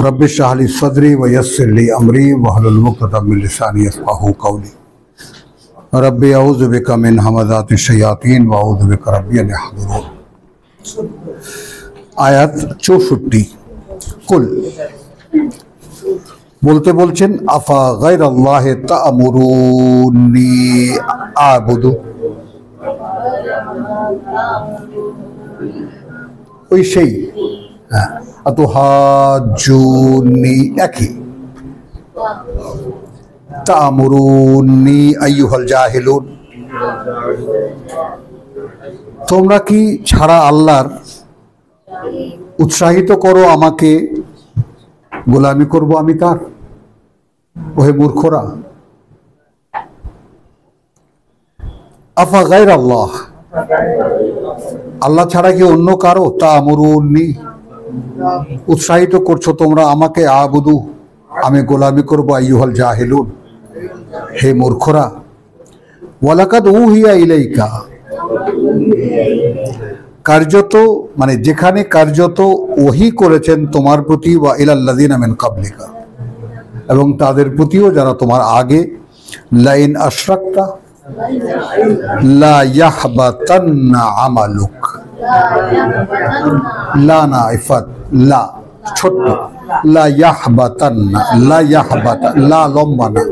Rabbi इश्रह ली सदरी व यस्सिर ली अमरी वहलुल उक़दतम मिन लिसानी यफ़क़हू क़ौली। रब्बि अऊज़ु बिका मिन हमाज़ातिश शयातीन व अऊज़ु बिका रब्बि अन यहज़ुरून। आयत 64। कुल বলতে বলছেন আফা গায়রাল্লাহি তা'মুরুনি আ'বুদু, ওই সেই আতুহাজ্জুনি একই তা'মুরুনি আইয়ুহাল জাহিলুন, তোমরা কি ছাড়া আল্লাহর উৎসাহিত করো আমাকে গোলামি করব আমি তার? ওহে মূর্খরা, আফা গায়রাল্লাহ, আল্লাহ ছাড়া কি অন্য কারো তা'মুরুনি উৎসাহিত করছো তোমরা আমাকে আ'বুদু আমি গোলামি করব আইয়ুহাল জাহিলুন হে মূর্খরা। ওয়ালাকাদ উহিয়া ইলাইকা, কার্যত মানে যেখানে কার্যত ওহী করেছেন তোমার প্রতি, ওয়া ইলাল্লাযিনা মিন ক্বাবলিকা এবং তাদের প্রতিও যারা তোমার আগে, লাইন আশরাকতা লা ইয়াহবাতান্না আমালুক, লা না ইফাত লা ছোট্ট, লা ইয়াহবাতান্না, লা ইয়াহবাতা লা লম্বা না,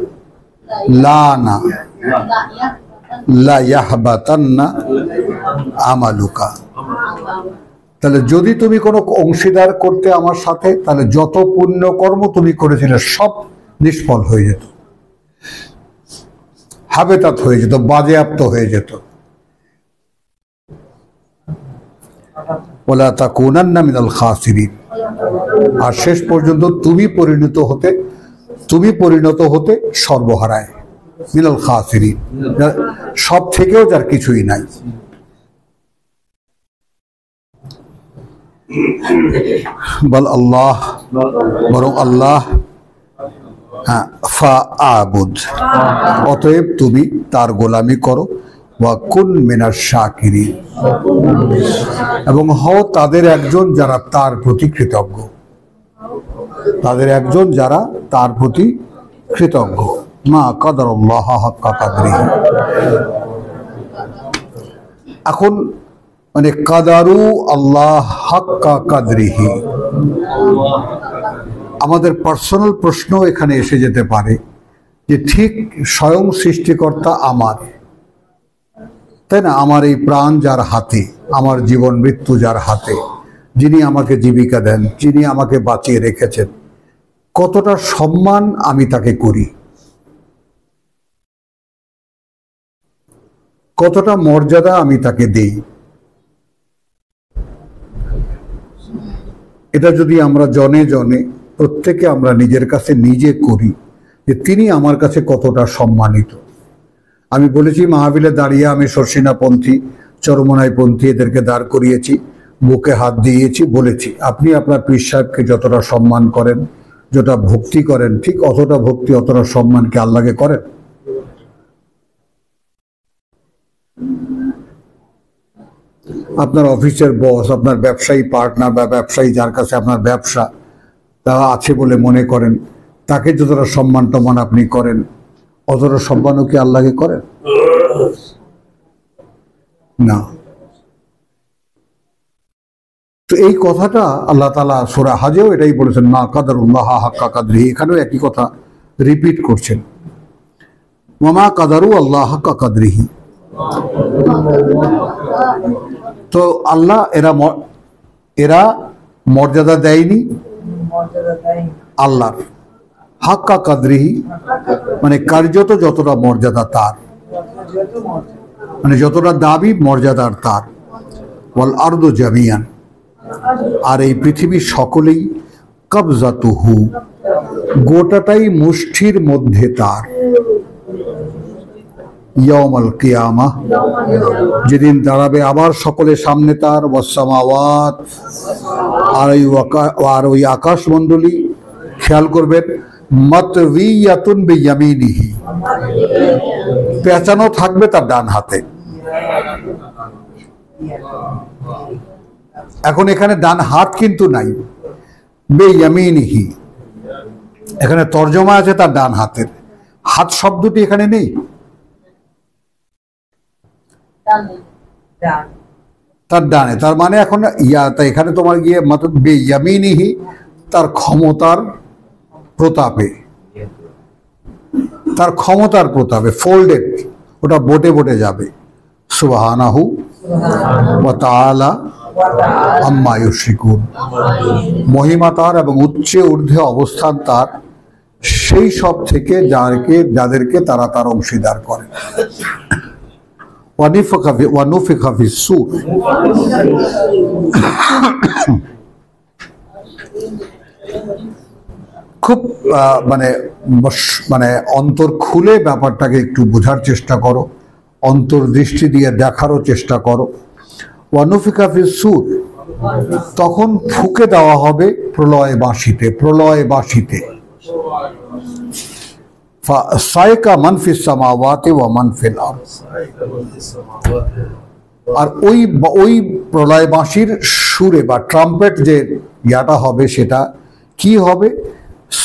লা না, লা ইয়াহবাতান্না আমালুকা। তাহলে যদি তুমি কোনো অংশীদার করতে আমার সাথে, তাহলে যত পুণ্যকর্ম তুমি করেছিলে সব নিষ্ফল হয়ে যেত, হাবেতাত হয়ে যেত, বাজেয়াপ্ত হয়ে যেত। ওয়ালা তাকুনান্না মিনাল খাসিরিন, আর শেষ পর্যন্ত তুমি পরিণত হতে সর্বহারায়, মিনাল খাসিরিন, সব থেকেও যার কিছুই নাই। বল আল্লাহ, বরং আল্লাহ, হ্যাঁ, ফাআবুদ, অতএব তুমি তার গোলামি করো, ওয়া কুন মিনাশ শাকিরিন, এবং হও তাদের একজন যারা তার প্রতি কৃতজ্ঞ, তাদের একজন যারা তার প্রতি কৃতজ্ঞ। মা কাদারুল্লাহ হাক্কা কাদরিহি, এখন মানে কাদারু আল্লাহ হাক্কা কাদরিহি, আমাদের পার্সোনাল প্রশ্ন এখানে এসে যেতে পারে যে ঠিক স্বয়ং সৃষ্টিকর্তা আমার, তাই না? আমার এই প্রাণ যার হাতে, আমার জীবন মৃত্যু যার হাতে, যিনি আমাকে জীবিকা দেন, যিনি আমাকে বাঁচিয়ে রেখেছেন, কতটা সম্মান আমি তাকে করি, কতটা মর্যাদা আমি তাকে দেই, এটা যদি আমরা জনে জনে প্রত্যেকে আমরা নিজের কাছে নিজে করি যে তিনি আমার কাছে কতটা সম্মানিত। আমি বলেছি মাহফিলে দাঁড়িয়ে আমি শর্ষিনাপন্থী, চরমনাইপন্থী এদেরকে দাঁড় করিয়েছি, বুকে হাত দিয়েছি, বলেছি আপনি আপনার পীর সাহেবকে যতটা সম্মান করেন, যতটা ভক্তি করেন, ঠিক অতটা ভক্তি অতটা সম্মানকে আল্লাহকে করেন? আপনার অফিসের বস, আপনার ব্যবসায়ী পার্টনার বা ব্যবসায়ী যার কাছে আপনার ব্যবসা তা আছে বলে মনে করেন, তাকে যতটা সম্মান টমান আপনি করেন, অতটা সম্মানও কি আল্লাহকে করেন? না। তো এই কথাটা আল্লাহ তাআলা সূরা হাজেও এটাই বলেছেন, মা কাদারুল্লাহ হাক্কা কাদরিহি, এখানেও একই কথা রিপিট করছেন, ওয়া কাদারু আল্লাহ হাক্কা কাদরিহি। তো আল্লাহ এরা মর্যাদা দেয়নি আল্লাহর, হাক্কা কাদরিহি মানে কার্যত যতটা মর্যাদা তার, মানে যতটা দাবি মর্যাদার তার। ওয়াল আরদু জামিয়ান, আর এই পৃথিবীর সকলেই কবজাতুহু গোটাটাই মুষ্ঠির মধ্যে তার। ইয়াউমাল কিয়ামাহ, যেদিন দাঁড়াবে আবার সকলের সামনে তার। ওয়াসসামাওয়াত, আর ওই আকাশমণ্ডলী, খেয়াল করবেন, মাতউইয়াতুন বিয়ামিনিহি, পেঁচানো থাকবে তার ডান হাতে। এখন এখানে ডান হাত কিন্তু নাই, বেয়ামিনিহি, এখানে তর্জমা আছে তার ডান হাতের, হাত শব্দটি এখানে নেই, তার ডানে, তার মানে এখন এখানে তোমার গিয়ে মতলব বেয়ামিনিহি, তার ক্ষমতার প্রতাপে, তার ক্ষমতার প্রতাপে, ফোল্ডেড, ওটা বোটে বোটে যাবে। সুবহানাহু ওয়া তাআলা আম্মা ইউশরিকুন, মহিমা তার এবং উচ্চে ঊর্ধ্বে অবস্থান তার সেই সব থেকে যাদেরকে তারা তার অংশীদার করে। ওয়ানুফিখা ফিস-সূর, খুব মানে অন্তর খুলে ব্যাপারটাকে একটু বোঝার চেষ্টা করো, অন্তর্দৃষ্টি দিয়ে দেখারও চেষ্টা করো। ওয়ানুফিখা ফিস-সূর, তখন ফুঁকে দেওয়া হবে প্রলয় বাঁশিতে, প্রলয় বাঁশিতে। সায়কা মান ফিস সামাওয়াতি ওয়া মান ফিল আরদ, আর ওই প্রলয় বাঁশির সুরে বা ট্রাম্পেট যে ইয়াটা হবে সেটা কি হবে?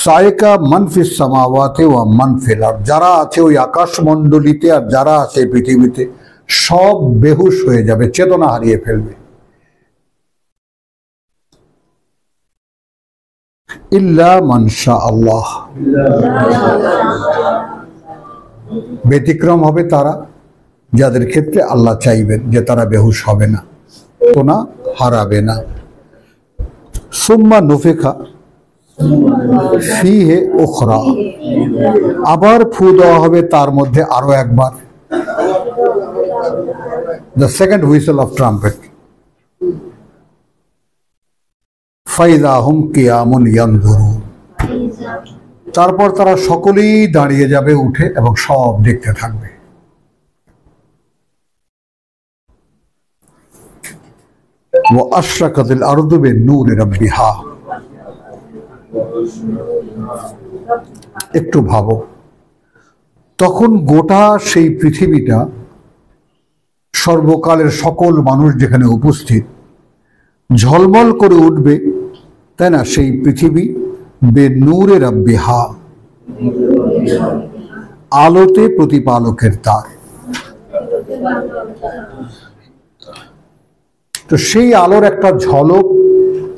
সায়কা মান ফিস সামাওয়াতি ওয়া মান ফিল আরদ, যারা আছে ওই আকাশমণ্ডলীতে আর যারা আছে পৃথিবীতে সব বেহুশ হয়ে যাবে, চেতনা হারিয়ে ফেলবে। ইল্লা মান শা আল্লাহ, ব্যতিক্রম হবে তারা যাদের ক্ষেত্রে আল্লাহ চাইবেন যে তারা বেহুশ হবে না, চেতনা হারাবে না। সুম্মা নুফিখা ফিহে উখরা, আবার ফু দেওয়া হবে তার মধ্যে আরো একবার, the second whistle of trumpet। ফাইদা হুম কিয়ামুন ইয়ানজুরুন, তারপর তারা সকলেই দাঁড়িয়ে যাবে উঠে এবং সব দেখতে থাকবে। ওয়া আশরাকাতিল আরদু বিনূরি রাব্বিহা, একটু ভাবো, তখন গোটা সেই পৃথিবীটা, সর্বকালের সকল মানুষ যেখানে উপস্থিত, ঝলমল করে উঠবে, তাই না? সেই পৃথিবী বেনূরে রাব্বিহা, আলোতে প্রতিপালকের তার। তো সেই আলোর একটা ঝলক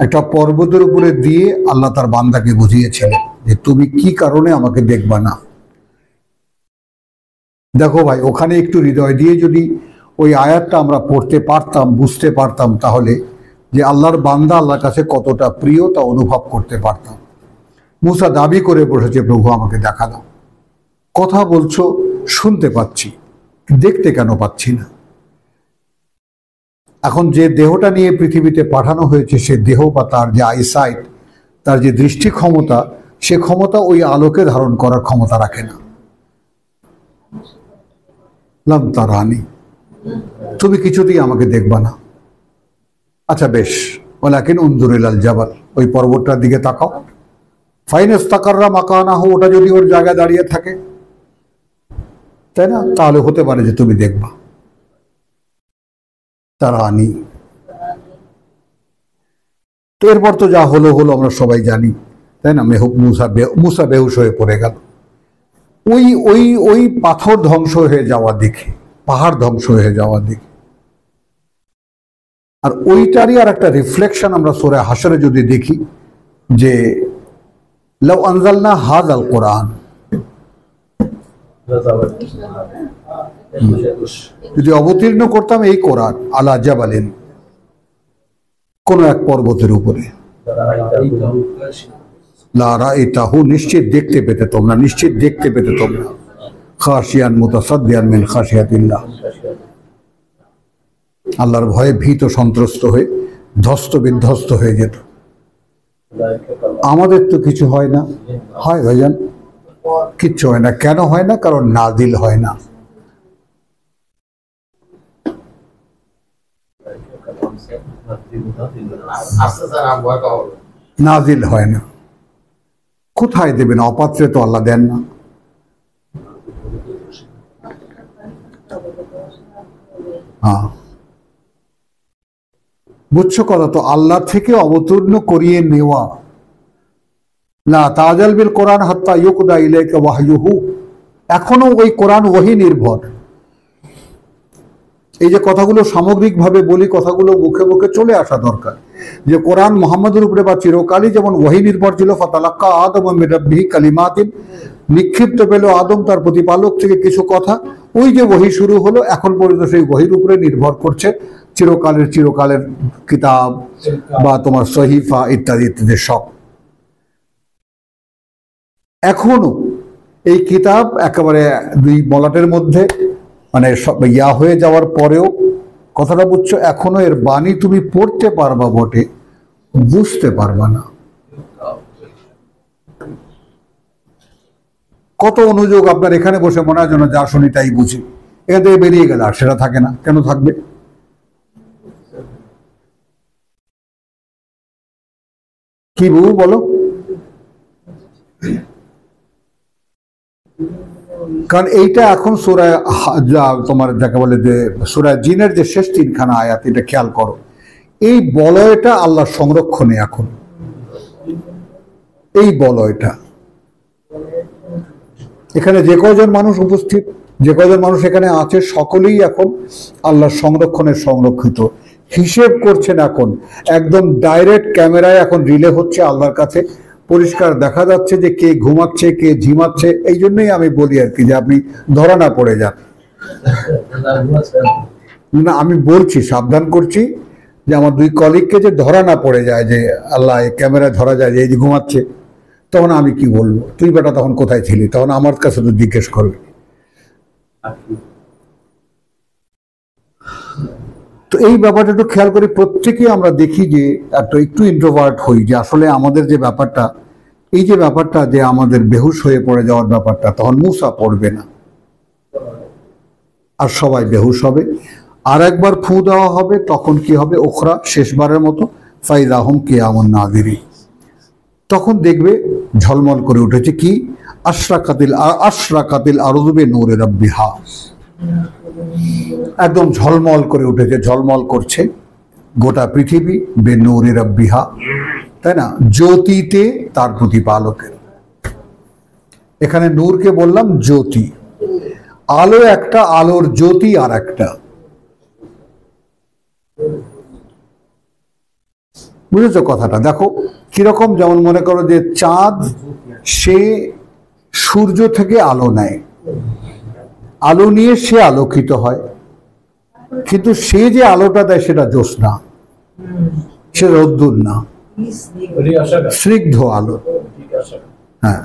একটা পর্বতের উপরে দিয়ে আল্লাহ তার বান্দাকে বুঝিয়েছিলেন যে তুমি কি কারণে আমাকে দেখবা না। দেখো ভাই, ওখানে একটু হৃদয় দিয়ে যদি ওই আয়াতটা আমরা পড়তে পারতাম, বুঝতে পারতাম, তাহলে যে আল্লাহর বান্দা আল্লাহর কাছে কতটা প্রিয় তা অনুভব করতে পারতাম। মুসা দাবি করে বসেছে, প্রভু আমাকে দেখা দাও, কথা বলছো শুনতে পাচ্ছি, দেখতে কেন পাচ্ছি না? এখন যে দেহটা নিয়ে পৃথিবীতে পাঠানো হয়েছে সে দেহ বা তার যে আইসাইট, তার যে দৃষ্টি ক্ষমতা, সে ক্ষমতা ওই আলোকে ধারণ করার ক্ষমতা রাখে না। লাম তারানি, তুমি কিছুতেই আমাকে দেখবা না। আচ্ছা বেশ, ওয়ালাকিন উনজুর ইলাল জাবাল, ওই পর্বতটার দিকে তাকাও। ফাইন ইস্তাকাররা মাকানাহু, ওটা যদি ওর জায়গায় দাঁড়িয়ে থাকে, তাই না, তাহলে হতে পারে যে তুমি দেখবা। তারানি, তো এরপর তো যা হলো হলো আমরা সবাই জানি, তাই না? মুসা বেহুশ হয়ে পড়ে গেল ওই ওই ওই পাথর ধ্বংস হয়ে যাওয়া দেখে, পাহাড় ধ্বংস হয়ে যাওয়া দেখে। আর ওইটারই আর একটা রিফ্লেকশন আমরা সূরা হাশরে যদি দেখি যে লাউ আনজালনা হাযাল কোরআন, যদি অবতীর্ণ করতাম এই কোরআন আলা জাবালিন, কোন এক পর্বতের উপরে, লা রাআইতাহু, নিশ্চিত দেখতে পেতে তোমরা, নিশ্চিত দেখতে পেতে তোমরা, খাশিয়ান মুতাসাদ্দিয়ান মিন খাশিয়াতিল্লাহ, আল্লাহর ভয়ে ভীত সন্ত্রস্ত হয়ে ধ্বস্ত বিধ্বস্ত হয়ে যেত। আমাদের তো কিছু হয় না, হয় ভাইজান? কিচ্ছু হয় না। কেন হয় না? কারণ নাজিল হয় না। নাজিল হয় না, কোথায় দেবেন? অপাত্রে তো আল্লাহ দেন না। হ্যাঁ, বুঝছো কথা তো, আল্লাহ থেকে অবতীর্ণ করিয়ে নেওয়া। লা তাজাল বিল কোরআন হাত্তা ইউকদা ইলাইকা ওয়াহয়ুহু, এখনো ওই কোরআন ওহী নির্ভর। এই যে কথাগুলো সামগ্রিকভাবে বলি, কথাগুলো মুখে মুখে চলে আসা দরকার, যে কোরআন মুহাম্মদের উপরে বা চিরকালই যেমন ওহী নির্ভর ছিল। ফাতালাক্কা আদম মির রাব্বিহি কালিমাতিন, নিক্ষিপ্ত পেল আদম তার প্রতিপালক থেকে কিছু কথা। ওই যে ওহী শুরু হলো, এখন পর্যন্ত সেই ওহীর উপরে নির্ভর করছে চিরকালের কিতাব বা তোমার সহিফা ইত্যাদি ইত্যাদি সব। এখনো এই কিতাব একেবারে দুই মলাটের মধ্যে, মানে সব ইয়া হয়ে যাওয়ার পরেও, কথাটা বুঝছো, এখনো এর বাণী তুমি পড়তে পারবা বটে, বুঝতে পারবা না। কত অনুযোগ আপনার এখানে বসে মনে হয় যেন যা শুনি তাই বুঝি, এখান থেকে বেরিয়ে গেল আর সেটা থাকে না। কেন থাকবে? কি বউ বলো? কারণ এইটা এখন সূরা তোমার যাকে বলে যে সূরা জিনের যে শেষ তিনখানা আয়াত, এটা খেয়াল করো। এই বলয়টা আল্লাহর সংরক্ষণে এখন, এই বলয়টা এখানে যে কয়জন মানুষ উপস্থিত, যে কয়জন মানুষ এখানে আছে, সকলেই এখন আল্লাহর সংরক্ষণে সংরক্ষিত। হিসেব করছেন এখন, একদম ডাইরেক্ট ক্যামেরায় এখন রিলে হচ্ছে আল্লাহর কাছে, পরিষ্কার দেখা যাচ্ছে যে কে ঘুমাচ্ছে কে ঝিমাচ্ছে। এই জন্যই আমি বলি আর কি, যে আপনি ধরা না পড়ে যান। না, আমি বলছি, সাবধান করছি, যে আমার দুই কলিগকে যে ধরা না পড়ে যায়, যে আল্লাহ ক্যামেরায় ধরা যায় যে এই যে ঘুমাচ্ছে, তখন আমি কি বলবো? তুই বেটা তখন কোথায় ছিলি? তখন আমার কাছে তো জিজ্ঞেস করবে। তো এই ব্যাপারটা একটু খেয়াল করি, প্রত্যেকেই আমরা দেখি যে একটু ইন্ট্রোভার্ট হই, যে আসলে আমাদের যে ব্যাপারটা, এই যে ব্যাপারটা যে আমাদের বেহুশ হয়ে পড়ে যাওয়ার ব্যাপারটা, তখন মুসা পড়বে না আর সবাই বেহুশ হবে। আর একবার ফু দেওয়া হবে, তখন কি হবে? ওখরা, শেষবারের মতো, ফাইদাহুম কিয়ামুন নাযিরিন। তখন দেখবে ঝলমল করে উঠেছে কি? আশরাকাতিল আরযু বিনূরি রাব্বিহা, একদম ঝলমল করে উঠেছে, ঝলমল করছে গোটা পৃথিবী, বিনূরি রাব্বিহা, তাই না? জ্যোতিতে তার প্রতিপালকের। এখানে নূরকে বললাম জ্যোতি, আলো একটা, আলোর জ্যোতি আর একটা। বুঝেছো কথাটা? দেখো কিরকম, যেমন মনে করো যে চাঁদ, সে সূর্য থেকে আলো নেয়, আলো নিয়ে সে আলোকিত হয়, কিন্তু সে যে আলোটা দেয় সেটা জ্যোৎস্না, সে রোদ্দুর না, স্নিগ্ধ আলো। হ্যাঁ,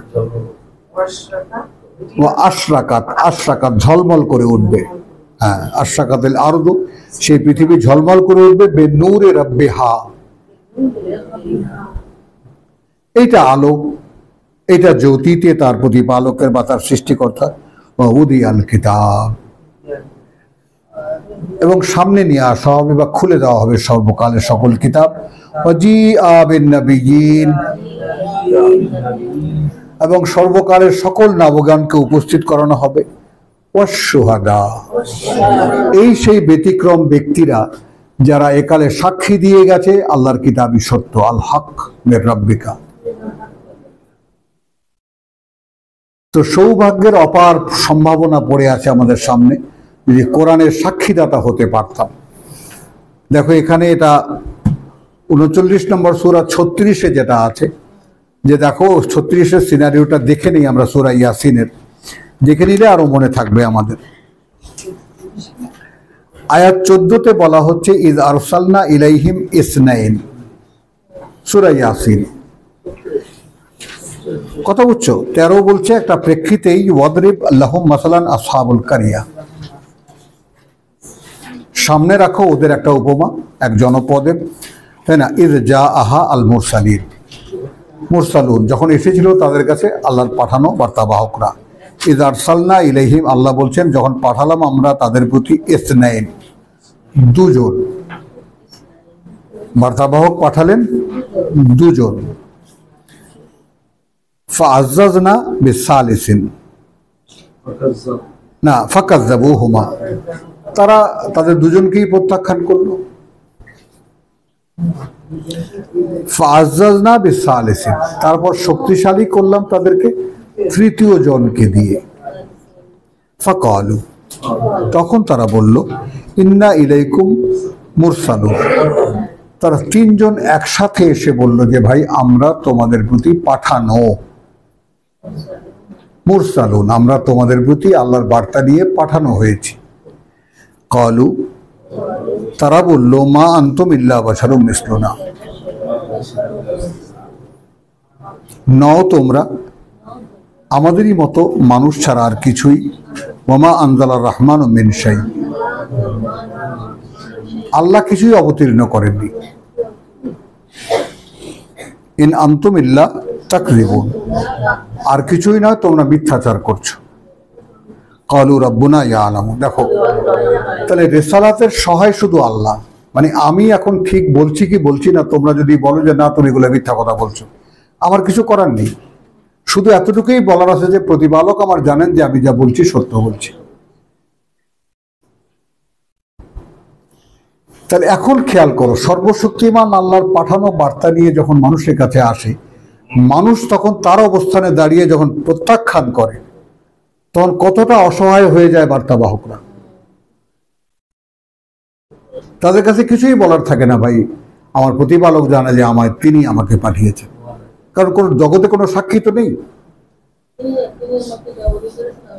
আশরাকাত ঝলমল করে উঠবে। হ্যাঁ, আশরাকাতিল আরদু, সেই পৃথিবী ঝলমল করে উঠবে, বিনূরি রাব্বিহা, এইটা আলো, এটা জ্যোতিতে তার প্রতিপালকের বা তার সৃষ্টিকর্তা। ওয়াউদিয়াল কিতাব, এবং সামনে নিয়ে আসা হবে বা খুলে দেওয়া হবে সর্বকালের সকল কিতাব। ওয়াজিআ বিন নাবিয়্যিন, এবং সর্বকালের সকল নবগানকে উপস্থিত করানো হবে। ওয়াশ-শুহাদা, এই সেই ব্যতিক্রম ব্যক্তিরা যারা একালে সাক্ষী দিয়ে গেছে আল্লাহর কিতাবই সত্য, আল হক মির রাব্বিকা। তো সৌভাগ্যের অপার সম্ভাবনা পড়ে আছে আমাদের সামনে, যদি কোরআনের সাক্ষীদাতা হতে পারতাম। দেখো এখানে এটা 39 নম্বর সূরা 36-এ যেটা আছে, যে দেখো 36-এর সিনারিওটা দেখে নেই আমরা, সূরা ইয়াসিনের দেখে নিলে আরো মনে থাকবে আমাদের। আয়াত 14-তে বলা হচ্ছে ইয আরসালনা ইলাইহিম ইসনাইন, সূরা ইয়াসিন। কথা বুঝছো? 13 বলছে একটা প্রেক্ষিতেই, ওয়াদরিব লাহুম মাসালান আসহাবুল কারিয়া, সামনে রাখো ওদের একটা উপমা, এক জনপদের, তাই না? ইয জাআহা আল মুরসালুন, যখন এসেছিল তাদের কাছে আল্লাহর পাঠানো বার্তাবাহকরা। ইয আরসালনা ইলাইহিম, আল্লাহ বলছেন যখন পাঠালাম আমরা তাদের প্রতি, ইসনাইন, দুজন, বার্তাবাহক পাঠালেন দুজন। ফাআজ্জাজনা বিসালিসিন, না ফাকাজ্জাবুহুমা, তারা তাদের দুজনকেই প্রত্যাখ্যান করলো। ফাআজ্জাজনা বিসালিসিন, তারপর শক্তিশালী করলাম তাদেরকে তৃতীয় জনকে দিয়ে। ফাকালু, তখন তারা বলল, ইন্না ইলাইকুম মুরসালুন। তারা তিনজন একসাথে এসে বলল যে ভাই আমরা তোমাদের প্রতি পাঠানো, মুরসালুন, আমরা তোমাদের প্রতি আল্লাহর বার্তা নিয়ে পাঠানো হয়েছি। কালু, তারা বলল, মা আনতুম ইল্লা বাশারুম মিসলুনা, নও তোমরা আমাদেরই মতো মানুষ ছাড়া আর কিছুই। ওয়ামা আনজালার রহমান ও মিন শাই, আল্লাহ কিছুই অবতীর্ণ করেননি। ইন আনতুম ইল্লা তাকযিবুন, আর কিছুই নয়, তোমরা মিথ্যাচার করছো। কালু রাব্বুনা ইয়ালামু, দেখো তাহলে রিসালাতের সহায় শুধু আল্লাহ, মানে আমি এখন ঠিক বলছি কি বলছি না, তোমরা যদি বলো যে না তুমি এগুলো মিথ্যা কথা বলছো, আমার কিছু করার নেই। শুধু এতটুকুই বলার আছে যে প্রতিপালক আমার জানেন যে আমি যা বলছি সত্য বলছি। তাহলে এখন খেয়াল করো, সর্বশক্তিমান আল্লাহর পাঠানো বার্তা নিয়ে যখন মানুষের কাছে আসে, মানুষ তখন তার অবস্থানে দাঁড়িয়ে যখন প্রত্যাখ্যান করে, তখন কতটা অসহায় হয়ে যায় বার্তাবাহকরা। তাদের কাছে কিছুই বলার থাকে না, ভাই আমার প্রতিপালক জানে যে তিনি আমাকে পাঠিয়েছেন, কারণ কোন জগতে কোনো সাক্ষী তো নেই।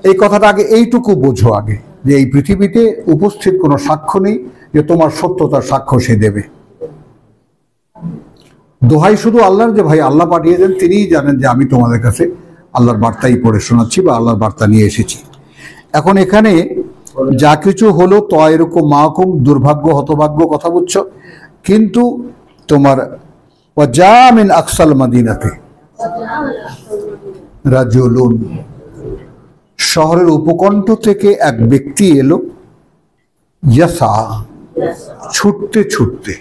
এই কথাটা আগে এইটুকু বোঝো আগে, যে এই পৃথিবীতে উপস্থিত কোনো সাক্ষ্য নেই যে তোমার সত্যতার সাক্ষ্য সে দেবে। দোহাই শুধু আল্লাহর, যে ভাই আল্লাহ পাঠিয়েছেন, তিনিই জানেন যে আমি তোমাদের কাছে আল্লাহর বার্তাই পড়ে শোনাচ্ছি বা আল্লাহর বার্তা নিয়ে এসেছি। এখন এখানে যা কিছু হলো তো এরকম মাহকুম, দুর্ভাগ্য হতভাগ্য কথা বুঝছো, কিন্তু তোমার ওয়াজামিন আকসাল মাদিনাতে রাজুলুন, শহরের উপকণ্ঠ থেকে এক ব্যক্তি এলো, ইয়াসা, ছুটতে ছুটতে।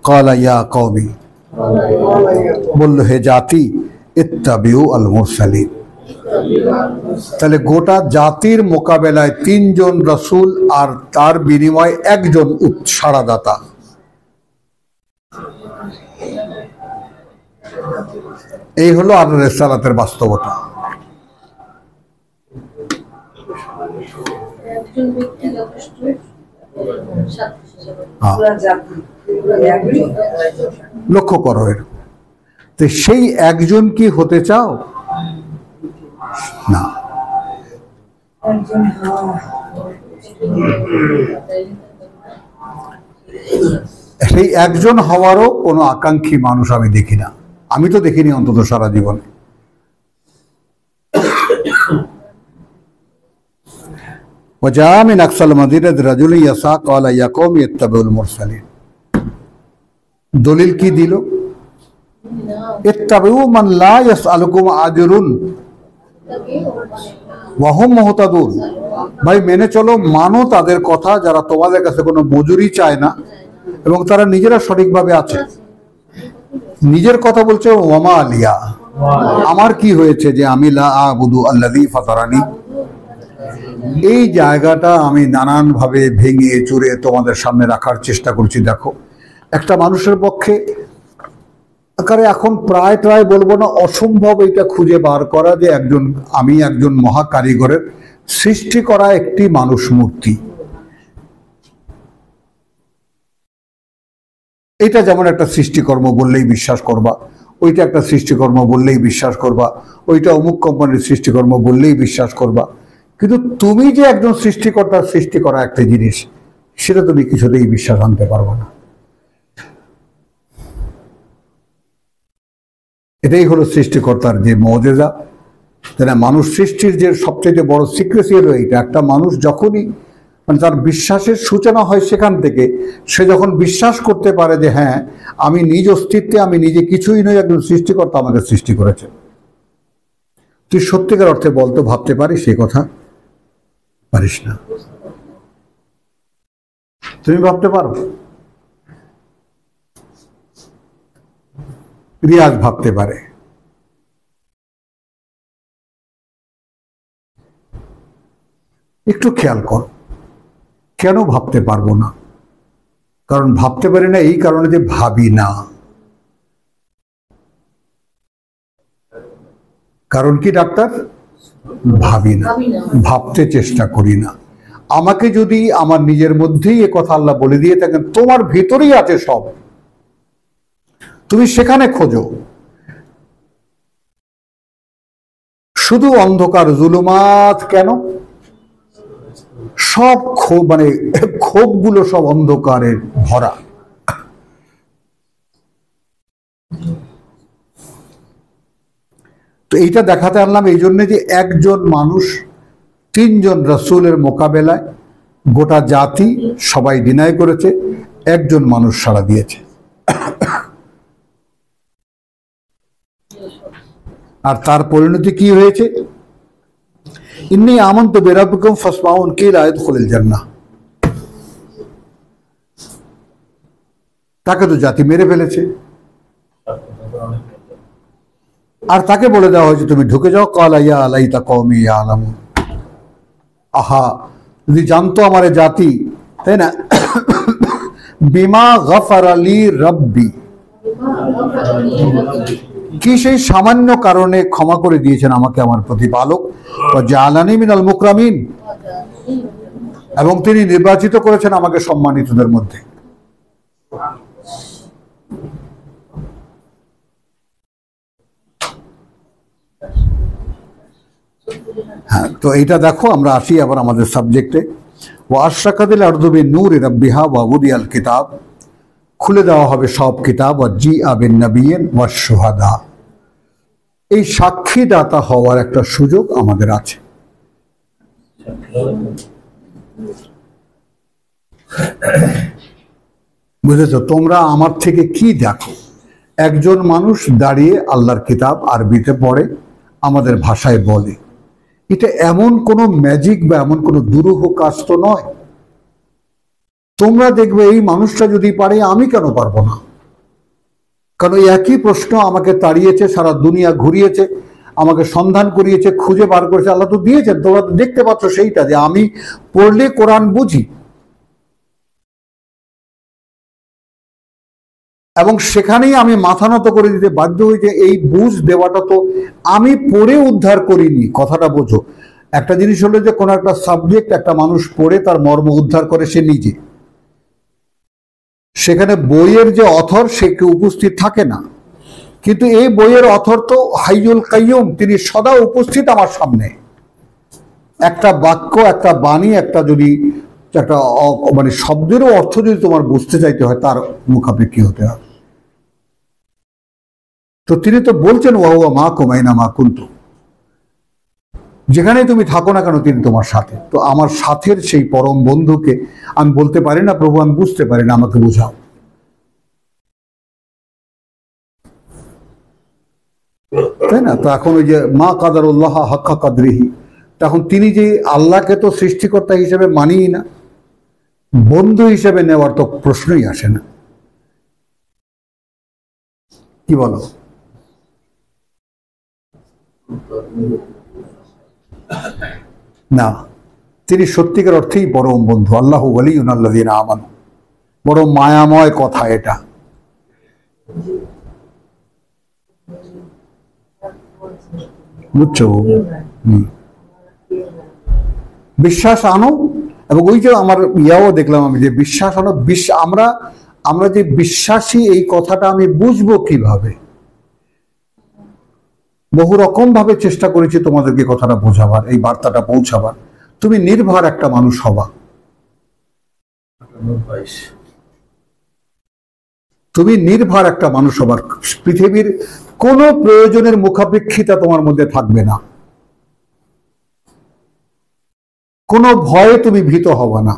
কালা ইয়া কওমি, বলল হে জাতি, ইত্তাবিউ আল মুরসালিন। তাহলে গোটা জাতির মোকাবেলায় তিনজন রাসূল আর তার বিনিময়ে একজন সাড়াদাতা। এই হলো আর রিসালাতের বাস্তবতা। লক্ষ্য করো এর, তো সেই একজন কি হতে চাও? না, সেই একজন হওয়ারও কোনো আকাঙ্ক্ষী মানুষ আমি দেখি না, আমি তো দেখিনি অন্তত সারা জীবনে। وجاء من أقصى المدينة رجل يسعى قال يا قوم اتبعوا المرسلين। দলিল কি দিল? ইত্তাবিউ মান লা ইয়াসআলুকুম আজরুন ওয়া হুম মুহতাদুন। ভাই মেনে চলো, মানো তাদের কথা যারা তোমাদের কাছে কোনো মজুরি চায় না এবং তারা নিজেরা সঠিকভাবে আছে। নিজের কথা বলছে, ওয়ামা আলিয়া, আমার কি হয়েছে যে আমি লা আবুদু আল্লাযী ফাতারানি। এই জায়গাটা আমি নানানভাবে ভেঙে চুরে তোমাদের সামনে রাখার চেষ্টা করছি। দেখো, একটা মানুষের পক্ষে আকারে এখন প্রায় বলবো না, অসম্ভব এটা খুঁজে বার করা যে আমি একজন মহা কারিগরের সৃষ্টি করা একটি মানুষ মূর্তি। এটা যেমন একটা সৃষ্টিকর্ম বললেই বিশ্বাস করবা, ওইটা একটা সৃষ্টিকর্ম বললেই বিশ্বাস করবা, ওইটা অমুক কোম্পানির সৃষ্টিকর্ম বললেই বিশ্বাস করবা। কিন্তু তুমি যে একজন সৃষ্টিকর্তার সৃষ্টি করা একটা জিনিস, সেটা তুমি কিছুতেই বিশ্বাস আনতে পারবে না। এটাই হলো সৃষ্টিকর্তার যে মজেজা। তাই না, মানুষ সৃষ্টির যে সবচেয়ে বড় সিক্রেসি হলো এইটা, একটা মানুষ যখনই মানে তার বিশ্বাসের সূচনা হয় সেখান থেকে, সে যখন বিশ্বাস করতে পারে যে হ্যাঁ আমি নিজ অস্তিত্বে, আমি নিজে কিছুই নই, একজন সৃষ্টিকর্তা আমাকে সৃষ্টি করেছে। তুই সত্যিকার অর্থে বলতো, ভাবতে পারিস সেই কথা? পারিস না। তুমি ভাবতে পারো? রিয়াজ ভাবতে পারে। একটু খেয়াল কর, কেন ভাবতে পারবো না? কারণ ভাবতে পারি না এই কারণে যে ভাবি না। কারণ কি ডাক্তার? ভাবি না, ভাবতে চেষ্টা করি না। আমাকে যদি আমার নিজের মধ্যেই এ কথা আল্লাহ বলে দিয়ে থাকেন, তোমার ভিতরেই আছে সব, তুমি সেখানে খোঁজো। শুধু অন্ধকার জুলুমাত কেন? সব মানে ক্ষোভগুলো সব অন্ধকারে ভরা। তো এইটা দেখাতে আনলাম এই জন্য যে একজন মানুষ তিনজন রাসূলের মোকাবেলায় গোটা জাতি সবাই ডিনাই করেছে, একজন মানুষ সাড়া দিয়েছে। আর তার পরিণতি কি হয়েছে? ইন্নী আমানতু বিরাব্বিকুম ফাসমাউন কিলা ইদখুলুল জান্নাহ। তাকে তো জাতি মেরে ফেলেছে, আর তাকে বলে দেওয়া হয়েছে তুমি ঢুকে যাও। ক্বালা ইয়া লাইতা কওমি ইয়ালামুন। আহা, যদি জানতো আমার জাতি, তাই না, বিমা গফারা লি রব্বি, কি সেই সামান্য কারণে ক্ষমা করে দিয়েছেন আমাকে আমার প্রতিপালক, ওয়া জাআলানি মিনাল মুকরামিন, এবং তিনি নির্বাচিত করেছেন আমাকে সম্মানিতদের মধ্যে। হ্যাঁ, তো এইটা দেখো, আমরা আসি আবার আমাদের সাবজেক্টে। ওয়া আশরাকাতিল আরদু বিনূরি রাব্বিহা ওয়া উদিয়াল কিতাব, খুলে দেওয়া হবে সব কিতাব। ওয়া জিআ বিন নাবিয়্যিন ওয়াশ শুহাদা, এই সাক্ষীদাতা হওয়ার একটা সুযোগ আমাদের আছে। বুঝেছো? তোমরা আমার থেকে কি দেখো? একজন মানুষ দাঁড়িয়ে আল্লাহর কিতাব আরবিতে পড়ে, আমাদের ভাষায় বলে। এটা এমন কোনো ম্যাজিক বা এমন কোনো দুরূহ কাজ তো নয়। তোমরা দেখবে এই মানুষটা যদি পারে, আমি কেন পারবো না? কারণ একই প্রশ্ন আমাকে তাড়িয়েছে, সারা দুনিয়া ঘুরিয়েছে, আমাকে সন্ধান করিয়েছে, খুঁজে বার করেছে, আল্লাহ তো দিয়েছেন। তোমরা দেখতে পাচ্ছ সেইটা যে আমি পড়লে কোরআন বুঝি, এবং সেখানেই আমি মাথা নত করে দিতে বাধ্য হই যে এই বুঝ দেওয়াটা তো আমি পড়ে উদ্ধার করিনি। কথাটা বোঝো। একটা জিনিস হলো যে কোনো একটা সাবজেক্ট একটা মানুষ পড়ে তার মর্ম উদ্ধার করে সে নিজে, সেখানে বইয়ের যে অথর সে কেউ উপস্থিত থাকে না। কিন্তু এই বইয়ের অথর তো হাইয়ুল কাইয়ুম, তিনি সদা উপস্থিত আমার সামনে। একটা বাক্য, একটা বাণী, একটা যদি একটা মানে শব্দেরও অর্থ যদি তোমার বুঝতে চাইতে হয়, তার মুখাপেক্ষী হতে হবে। তো তিনি তো বলছেন ওয়া হুয়া মাকুম আইনামা কুনতুম, যেখানেই তুমি থাকো না কেন তিনি তোমার সাথে। তো আমার সাথের সেই পরম বন্ধুকে আমি বলতে পারি না প্রভু আমি বুঝতে পারি না, আমাকে বোঝাও। তাই না? তো এখন ওই যে মা কাদারুল্লাহ হাক্কা কাদরিহি, তখন তিনি যে আল্লাহকে তো সৃষ্টিকর্তা হিসেবে মানিই না, বন্ধু হিসেবে নেওয়ার তো প্রশ্নই আসে না। কি বলো? না, তিনি সত্যিকার অর্থেই পরম বন্ধু। আল্লাহু ওয়ালিয়ুন আল্লাযীনা আমানু, বড় মায়াময় কথা এটা। বুঝছো? বিশ্বাস আনো, এবং ওই যে আমার ইয়াও দেখলাম আমি যে বিশ্বাস আনো, আমরা যে বিশ্বাসী এই কথাটা আমি বুঝবো কিভাবে? বহু রকম ভাবে চেষ্টা করেছি তোমাদেরকে কথাটা বোঝাবার, এই বার্তাটা পৌঁছাবার। তুমি নির্ভর একটা মানুষ হবা, তুমি নির্ভর একটা মানুষ হবার। পৃথিবীর কোন প্রয়োজনের মুখাপেক্ষিতা তোমার মধ্যে থাকবে না, কোনো ভয়ে তুমি ভীত হবা না,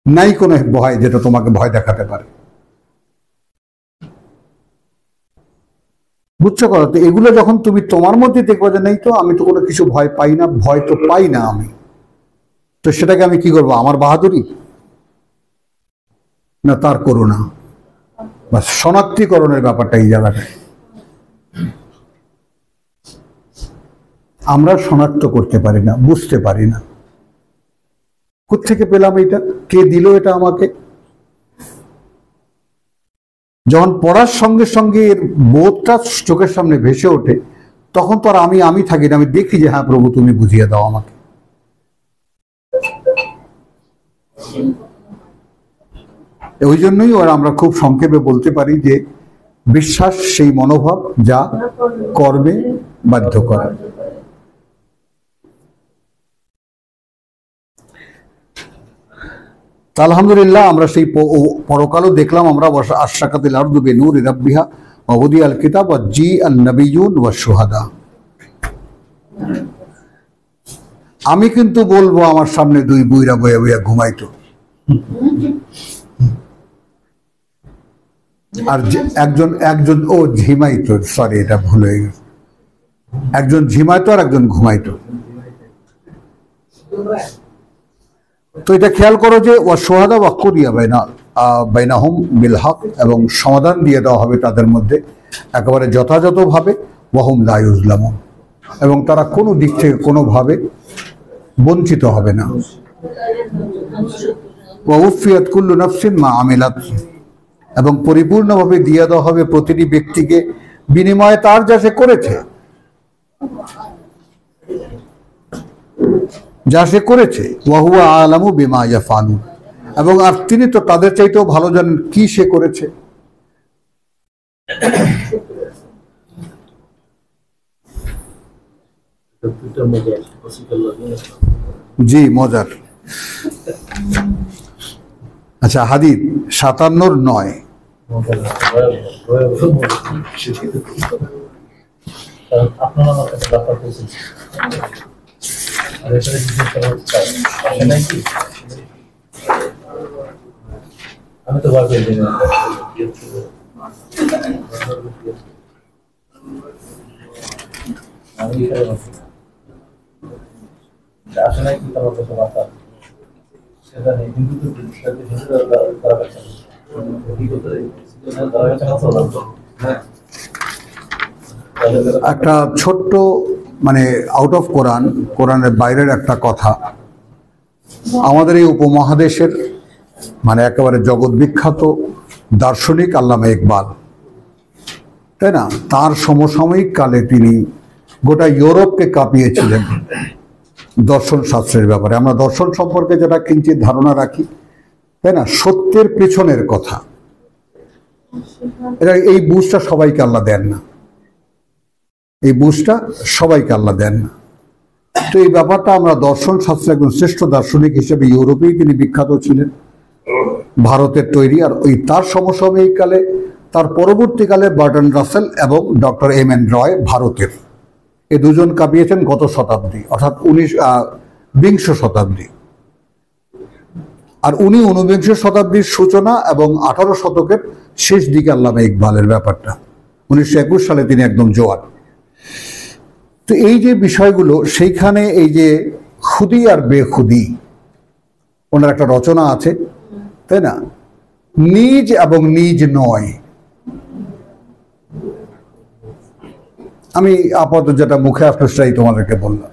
নাই কোনো ভয় যেটা তোমাকে ভয় দেখাতে পারে। বুঝছো কথা? তো এগুলো যখন তুমি তোমার মধ্যে দেখবো যে নেই, তো আমি তো কোনো কিছু ভয় পাই না, ভয় তো পাই না আমি, তো সেটাকে আমি কি করবো? আমার বাহাদুরি না তার করুণা? বা শনাক্তিকরণের ব্যাপারটা এই জায়গাটায় আমরা শনাক্ত করতে পারি না, বুঝতে পারি না। কোত্থেকে পেলাম এটা, কে দিল এটা আমাকে? যখন পড়ার সঙ্গে সঙ্গে এর বোধটা চোখের সামনে ভেসে ওঠে, তখন তো আর আমি থাকি না, আমি দেখি যে হ্যাঁ প্রভু তুমি বুঝিয়ে দাও আমাকে। ওই জন্যই ওরা আমরা খুব সংক্ষেপে বলতে পারি যে বিশ্বাস সেই মনোভাব যা কর্মে বাধ্য করে। আলহামদুলিল্লাহ, আমরা সেই পরকালও দেখলাম। আমরা আশরাকাতিল আরদু বিনূরি রাব্বিহা ওয়া উদিয়াল কিতাব ওয়া জিআন নাবিয়্যুন ওয়া শুহাদা। আমি কিন্তু বলবো আমার সামনে দুই বুইরা বইয়া বইয়া ঘুমাইতো, আর একজন ও ঝিমাইতো, সরি এটা ভুল হয়ে গেছে, একজন ঝিমাইতো আর একজন ঘুমাইতো। তো এটা খেয়াল করো যে ওয়া শুহাদা ওয়া কুদিয়া বাইনাহুম বিল হক, এবং সমাধান দিয়ে দেওয়া হবে তাদের মধ্যে একেবারে যথাযথভাবে, ওয়া হুম লা ইউজলামুন, এবং তারা কোনো দিক থেকে কোনোভাবে বঞ্চিত হবে না। ওয়া উফিয়াত কুল্লু নাফসিন মা আমিলাত, এবং পরিপূর্ণভাবে দিয়ে দেওয়া হবে প্রতিটি ব্যক্তিকে বিনিময়ে তার যা সে করেছে, যা সে করেছে। ওয়া হুয়া আলামু বিমা ইয়াফআলুন, এবং আর তিনি তো তাদের চাইতেও ভালো জানেন কি সে করেছে। জি মজার। আচ্ছা, হাদিস 57-9। আমি তো ভাবি আসে নাই কি তোমার কাছে বার্তা সেটা নেই, কিন্তু একটা ছোট্ট মানে আউট অফ কোরআনের বাইরের একটা কথা, আমাদের এই উপমহাদেশের মানে একেবারে জগৎ বিখ্যাত দার্শনিক আল্লামা ইকবাল, তাই না, তার সমসাময়িক কালে তিনি গোটা ইউরোপকে কাঁপিয়েছিলেন দর্শন শাস্ত্রের ব্যাপারে। আমরা দর্শন সম্পর্কে যেটা কিঞ্চিত ধারণা রাখি, তাই না, সত্যের পেছনের কথা, এটা এই বুঝটা সবাইকে আল্লাহ দেন না, এই বুঝটা সবাইকে আল্লাহ দেন না। তো এই ব্যাপারটা আমরা দর্শন শাস্ত্রে একজন শ্রেষ্ঠ দার্শনিক হিসেবে ইউরোপেই তিনি বিখ্যাত ছিলেন, ভারতের তৈরি। আর ওই তার সমসাময়িক কালে, তার পরবর্তীকালে বার্টন রাসেল এবং ডক্টর এম এন রয় ভারতের, এই দুজন কাঁপিয়েছেন গত শতাব্দী, অর্থাৎ 20 শতাব্দী। আর উনি 19 শতাব্দীর সূচনা এবং 18 শতকের শেষ দিকে আল্লামা ইকবালের ব্যাপারটা, 1921 সালে তিনি একদম জোয়ান। তো এই যে বিষয়গুলো, সেইখানে এই যে খুদি আর বেখুদি, ওনার একটা রচনা আছে, তাই না, নিজ এবং নিজ নয়। আমি আপাতত যেটা মুখে আসলো সেটাই তোমাদেরকে বললাম,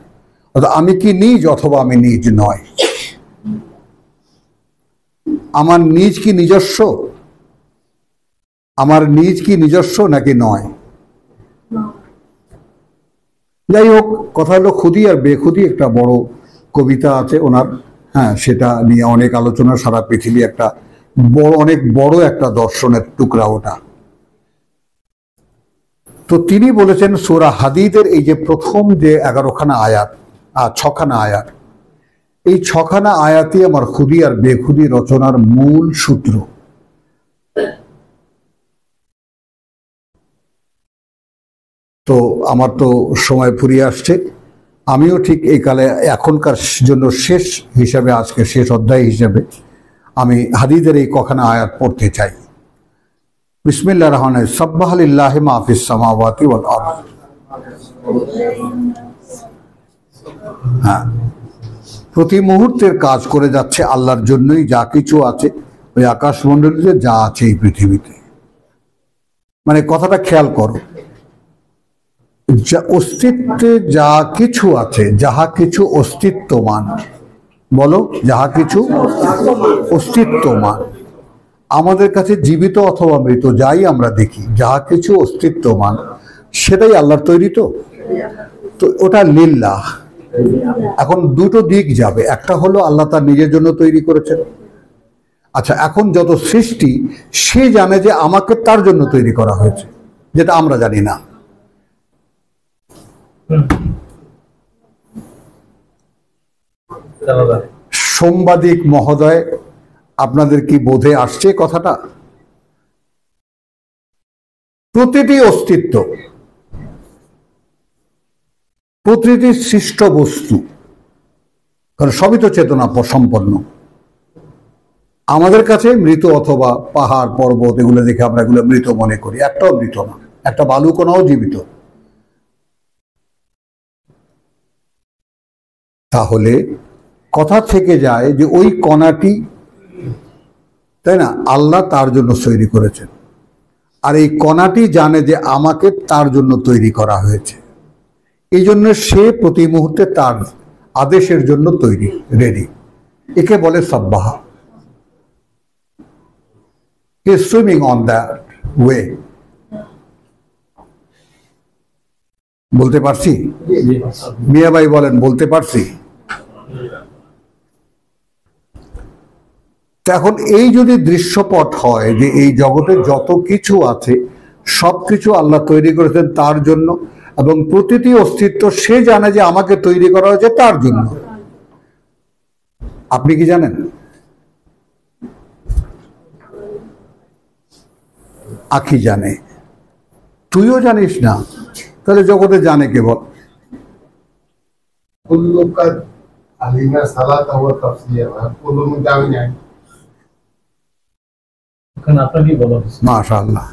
অর্থাৎ আমি কি নিজ অথবা আমি নিজ নয়। আমার নিজ কি নিজস্ব, আমার নিজ কি নিজস্ব নাকি নয়? যাই হোক, কথা হলো খুদি আর বেখুদি, একটা বড় কবিতা আছে ওনার, হ্যাঁ, সেটা নিয়ে অনেক আলোচনা, সারা পৃথিবী একটা অনেক বড় একটা দর্শনের টুকরা ওটা। তো তিনি বলেছেন সূরা হাদীদের এই যে প্রথম যে 11খানা আয়াত, 6খানা আয়াত, এই 6খানা আয়াতই আমার খুদি আর বেখুদি রচনার মূল সূত্র। তো আমার তো সময় ফুরিয়ে আসছে, আমিও ঠিক এই কালে এখনকার জন্য শেষ হিসাবে, আজকে শেষ অধ্যায় হিসাবে আমি হাদীদের এই কখানা আয়াত পড়তে চাই। বিসমিল্লাহির রহমানির রহিম। সাব্বাহা লিল্লাহি মা ফিস সামাওয়াতি ওয়াল আরদ। হ্যাঁ, প্রতি মুহূর্তের কাজ করে যাচ্ছে আল্লাহর জন্যই, যা কিছু আছে ওই আকাশমণ্ডলীতে, যা আছে এই পৃথিবীতে। মানে কথাটা খেয়াল করো, অস্তিত্বে যা কিছু আছে, যাহা কিছু অস্তিত্বমান, বলো, যাহা কিছু অস্তিত্বমান। আমাদের কাছে জীবিত অথবা মৃত যাই আমরা দেখি, যাহা কিছু অস্তিত্বমান সেটাই আল্লাহর তৈরি। তো তো ওটা লিল্লাহ। এখন দুটো দিক যাবে, একটা হলো আল্লাহ তার নিজের জন্য তৈরি করেছেন। আচ্ছা, এখন যত সৃষ্টি সে জানে যে আমাকে তার জন্য তৈরি করা হয়েছে, যেটা আমরা জানি না। সাংবাদিক মহোদয়, আপনাদের কি বোধে আসছে কথাটা? প্রতিটি অস্তিত্ব, প্রতিটি সৃষ্ট বস্তু, কারণ সবই তো চেতনা সম্পন্ন, আমাদের কাছে মৃত অথবা পাহাড় পর্বত এগুলো দেখে আমরা এগুলো মৃত মনে করি। একটাও মৃত না, একটা বালু কণাও জীবিত। তাহলে কথা থেকে যায় যে ওই কণাটি, তাই না, আল্লাহ তার জন্য তৈরি করেছেন, আর এই কণাটি জানে যে আমাকে তার জন্য তৈরি করা হয়েছে। এই জন্য সে প্রতি মুহূর্তে তার আদেশের জন্য তৈরি, রেডি। একে বলে সাব্বাহা। He is swimming on that way. বলতে পারছি? মিয়া ভাই বলেন, বলতে পারছি? এখন এই যদি দৃশ্যপট হয় যে এই জগতে যত কিছু আছে সবকিছু আল্লাহ তৈরি করেছেন তার জন্য, এবং প্রতিটি অস্তিত্ব সে জানে যে আমাকে তৈরি করা হয়েছে তার জন্য। আপনি কি জানেন? আখি জানে, তুইও জানিস না, তাহলে জগতে জানে কে বল? মাশাআল্লাহ,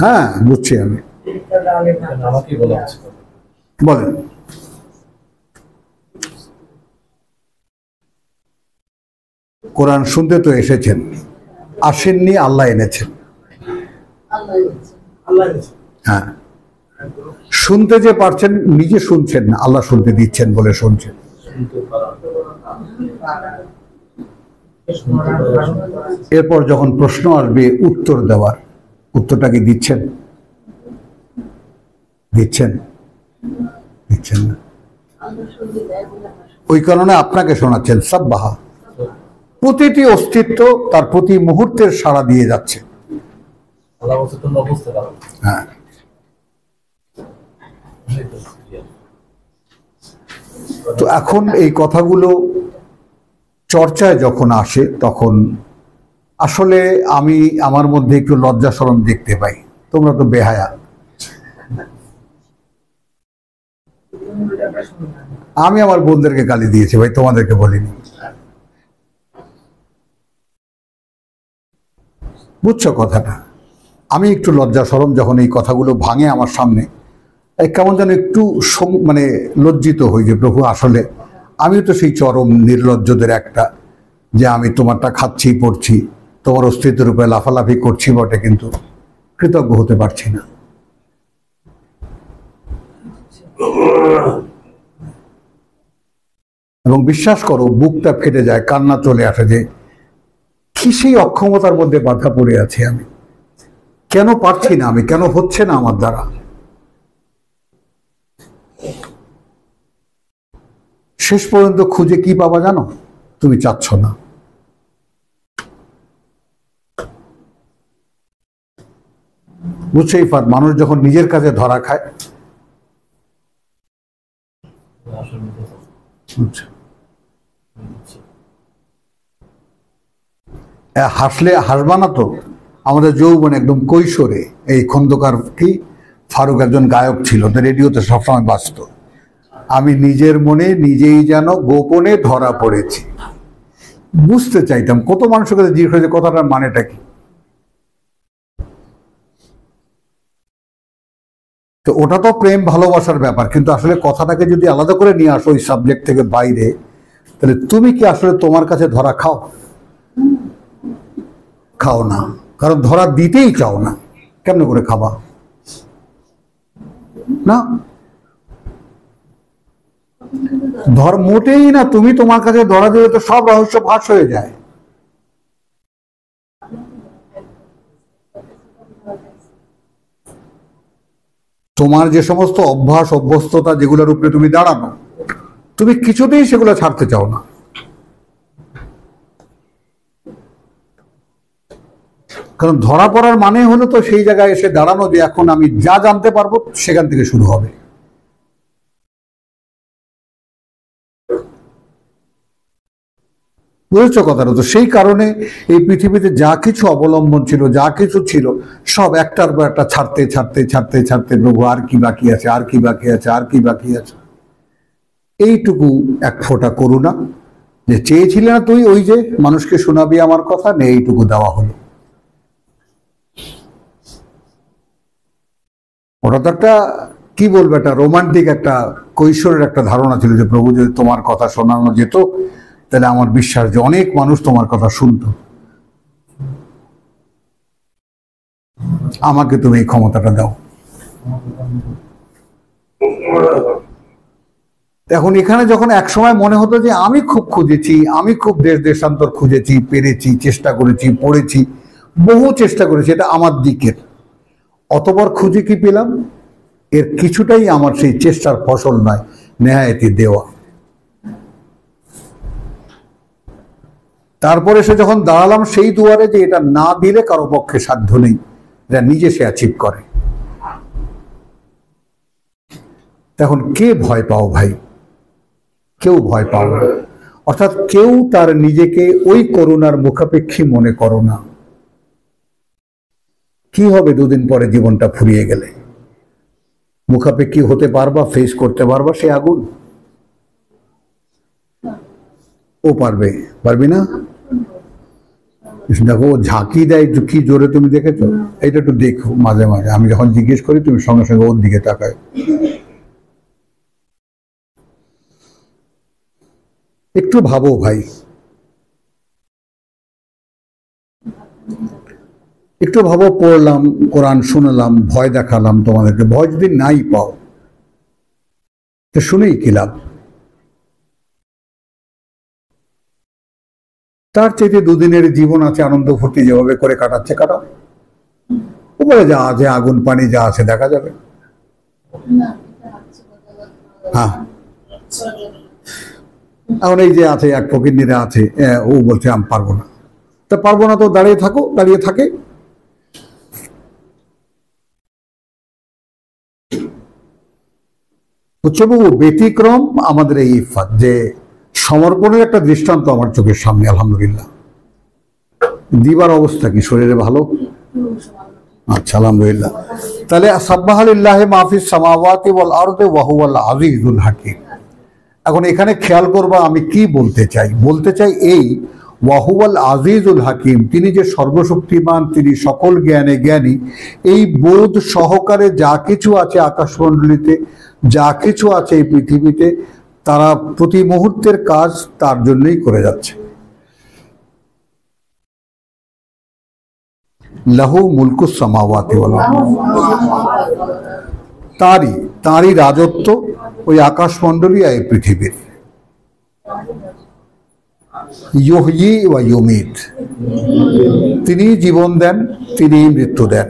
হ্যাঁ বুঝছি আমি। বলেন। কোরআন শুনতে তো এসেছেন, আসেননি, আল্লাহ এনেছেন। হ্যাঁ, শুনতে যে পারছেন, নিজে শুনছেন না, আল্লাহ শুনতে দিচ্ছেন বলে শুনছেন। এরপর যখন প্রশ্ন আসবে উত্তর দেওয়ার, উত্তরটা কি দিচ্ছেন? দিচ্ছেন? দিচ্ছেন না। ওই কারণে আপনাকে শোনাচ্ছেন সাব্বাহা। প্রতিটি অস্তিত্ব তার প্রতি মুহূর্তের সাড়া দিয়ে যাচ্ছে। হ্যাঁ, তো এখন এই কথাগুলো চর্চায় যখন আসে তখন আসলে আমি আমার মধ্যে একটু লজ্জা শরম দেখতে পাই। তোমরা তো বেহায়া। আমি আমার বোনদেরকে গালি দিয়েছি ভাই, তোমাদেরকে বলিনি। বুঝছো কথাটা? আমি একটু লজ্জা শরম যখন এই কথাগুলো ভাঙে আমার সামনে, কেমন যেন একটু মানে লজ্জিত হই যে প্রভু, আসলে আমিও তো সেই চরম নির্লজ্জদের একটা, যে আমি তোমারটা খাচ্ছি পড়ছি, তোমার অস্তিত্বের উপরে লাফালাফি করছি বটে, কিন্তু কৃতজ্ঞ হতে পারছি না। এবং বিশ্বাস করো, বুকটা ফেটে যায়, কান্না চলে আসে যে কি সেই অক্ষমতার মধ্যে বাধা পড়ে আছি আমি, কেন পারছি না আমি, কেন হচ্ছে না আমার দ্বারা। শেষ পর্যন্ত খুঁজে কি পাবা জানো? তুমি চাচ্ছ না। বুঝছেই পার, মানুষ যখন নিজের কাছে ধরা খায়, হাসলে হাসবা না তো। আমাদের যৌবন একদম কৈশোরে এই খন্দকার কি ফারুক একজন গায়ক ছিল, তো রেডিওতে সবসময় বাজত, আমি নিজের মনে নিজেই যেন গোপনে ধরা পড়েছি। বুঝতে চাইতাম, কত মানুষের কাছে জিজ্ঞেস করেছে কথাটার মানেটা কি। তো ওটা তো প্রেম ভালোবাসার ব্যাপার, কিন্তু আসলে কথাটাকে যদি আলাদা করে নিয়ে আসো ওই সাবজেক্ট থেকে বাইরে, তাহলে তুমি কি আসলে তোমার কাছে ধরা খাও? খাও না, কারণ ধরা দিতেই চাও না। কেমন করে খাবা? না, মোটেই না। তুমি তোমার কাছে ধরা দিলে তো সব রহস্য ফাঁস হয়ে যায়। তোমার যে সমস্ত অভ্যাস অভ্যস্ততা যেগুলোর উপরে তুমি দাঁড়ানো, তুমি কিছুতেই সেগুলো ছাড়তে চাও না। কারণ ধরা পড়ার মানে হলো তো সেই জায়গায় এসে দাঁড়ানো যে এখন আমি যা জানতে পারবো সেখান থেকে শুরু হবে। বুঝেছো কথাটা? তো সেই কারণে এই পৃথিবীতে যা কিছু অবলম্বন ছিল, যা কিছু ছিল, সব একটার পর একটা ছাড়তে ছাড়তে ছাড়তে ছাড়তে প্রভু আর কি বাকি আছে, আর কি বাকি আছে, আর কি বাকি আছে। এইটুকু এক ফোঁটা করুণা যে চেয়েছিলে না তুই ওই যে মানুষকে শোনাবি আমার কথা, নেই এইটুকু দেওয়া হলো। ওটা তো একটা কি বলবো, একটা রোমান্টিক একটা কৈশোরের একটা ধারণা ছিল যে প্রভু যদি তোমার কথা শোনানো যেত তাহলে আমার বিশ্বাস যে অনেক মানুষ তোমার কথা শুনতো। আমাকে তুমি এই ক্ষমতাটা দাও। এখন এখানে যখন একসময় মনে হতো যে আমি খুব খুঁজেছি, আমি খুব দেশ দেশান্তর খুঁজেছি, পেরেছি, চেষ্টা করেছি, পড়েছি, বহু চেষ্টা করেছি, এটা আমার দিকের, অতবার খুঁজে কি পেলাম? এর কিছুটাই আমার সেই চেষ্টার ফসল নয়, নেহায়েতি দেওয়া। তারপরে সে যখন দাঁড়ালাম সেই দুয়ারে যে এটা না দিলে কারো পক্ষে সাধ্য নেই, এটা নিজে সে অ্যাচিভ করে। তখন কে ভয় পাও ভাই? কেউ ভয় পাও না। অর্থাৎ কেউ তার নিজেকে ওই করুণার মুখাপেক্ষী মনে করো না। কি হবে দুদিন পরে জীবনটা ফুরিয়ে গেলে? মুখাপেক্ষী হতে পারবা, ফেস করতে পারবা সে আগুন? ও পারবে? পারবি না? দেখো ও ঝাঁকি দেয় কি জোরে, তুমি দেখেছো? এটা একটু দেখো মাঝে মাঝে, আমি যখন জিজ্ঞেস করি তুমি সঙ্গে সঙ্গে ওর দিকে তাকায়। একটু ভাবো ভাই, একটু ভাবো। পড়লাম, কোরআন শুনলাম, ভয় দেখালাম তোমাদেরকে, ভয় যদি নাই পাও তো শুনেই কি লাভ? তার চাইতে দুদিনের জীবন আছে, আনন্দ ফুর্তি যেভাবে করে কাটাচ্ছে কাটাও। উপরে যা আছে আগুন পানি যা আছে দেখা যাবে। হ্যাঁ, এখন এই যে আছে এক ফকিন্নিরা আছে, ও বলছে আমি পারবো না। তা পারবো না তো দাঁড়িয়ে থাকো, দাঁড়িয়ে থাকে। হচ্ছে বাবু ব্যতিক্রম আমাদের এই ইফাত, যে সমর্পণের একটা দৃষ্টান্ত আমার চোখের সামনে। আলহামদুলিল্লাহ। দিবার অবস্থা কি? শরীরে ভালো? আচ্ছা, আলহামদুলিল্লাহ। তাহলে সাব্বাহালিল্লাহি মা ফিস সামাওয়াতি ওয়াল আরদি ওয়া হুয়াল আজিজুল হাকিম। এখন এখানে খেয়াল করবা আমি কি বলতে চাই। বলতে চাই এই ওয়া হুয়াল আজিজুল হাকিম, তিনি যে সর্বশক্তিমান, তিনি সকল জ্ঞানে জ্ঞানী। এই বোধ সহকারে যা কিছু আছে আকাশমণ্ডলীতে, যা কিছু আছে এই পৃথিবীতে, তারা প্রতি মুহূর্তের কাজ তার জন্যই করে যাচ্ছে। লাহু মুলকুস সামাওয়াতি ওয়াল আরদ, তারই রাজত্ব ওই আকাশমণ্ডলী আর এই পৃথিবীর। ইউহয়ি ওয়া ইউমীত, তিনি জীবন দেন, তিনি মৃত্যু দেন।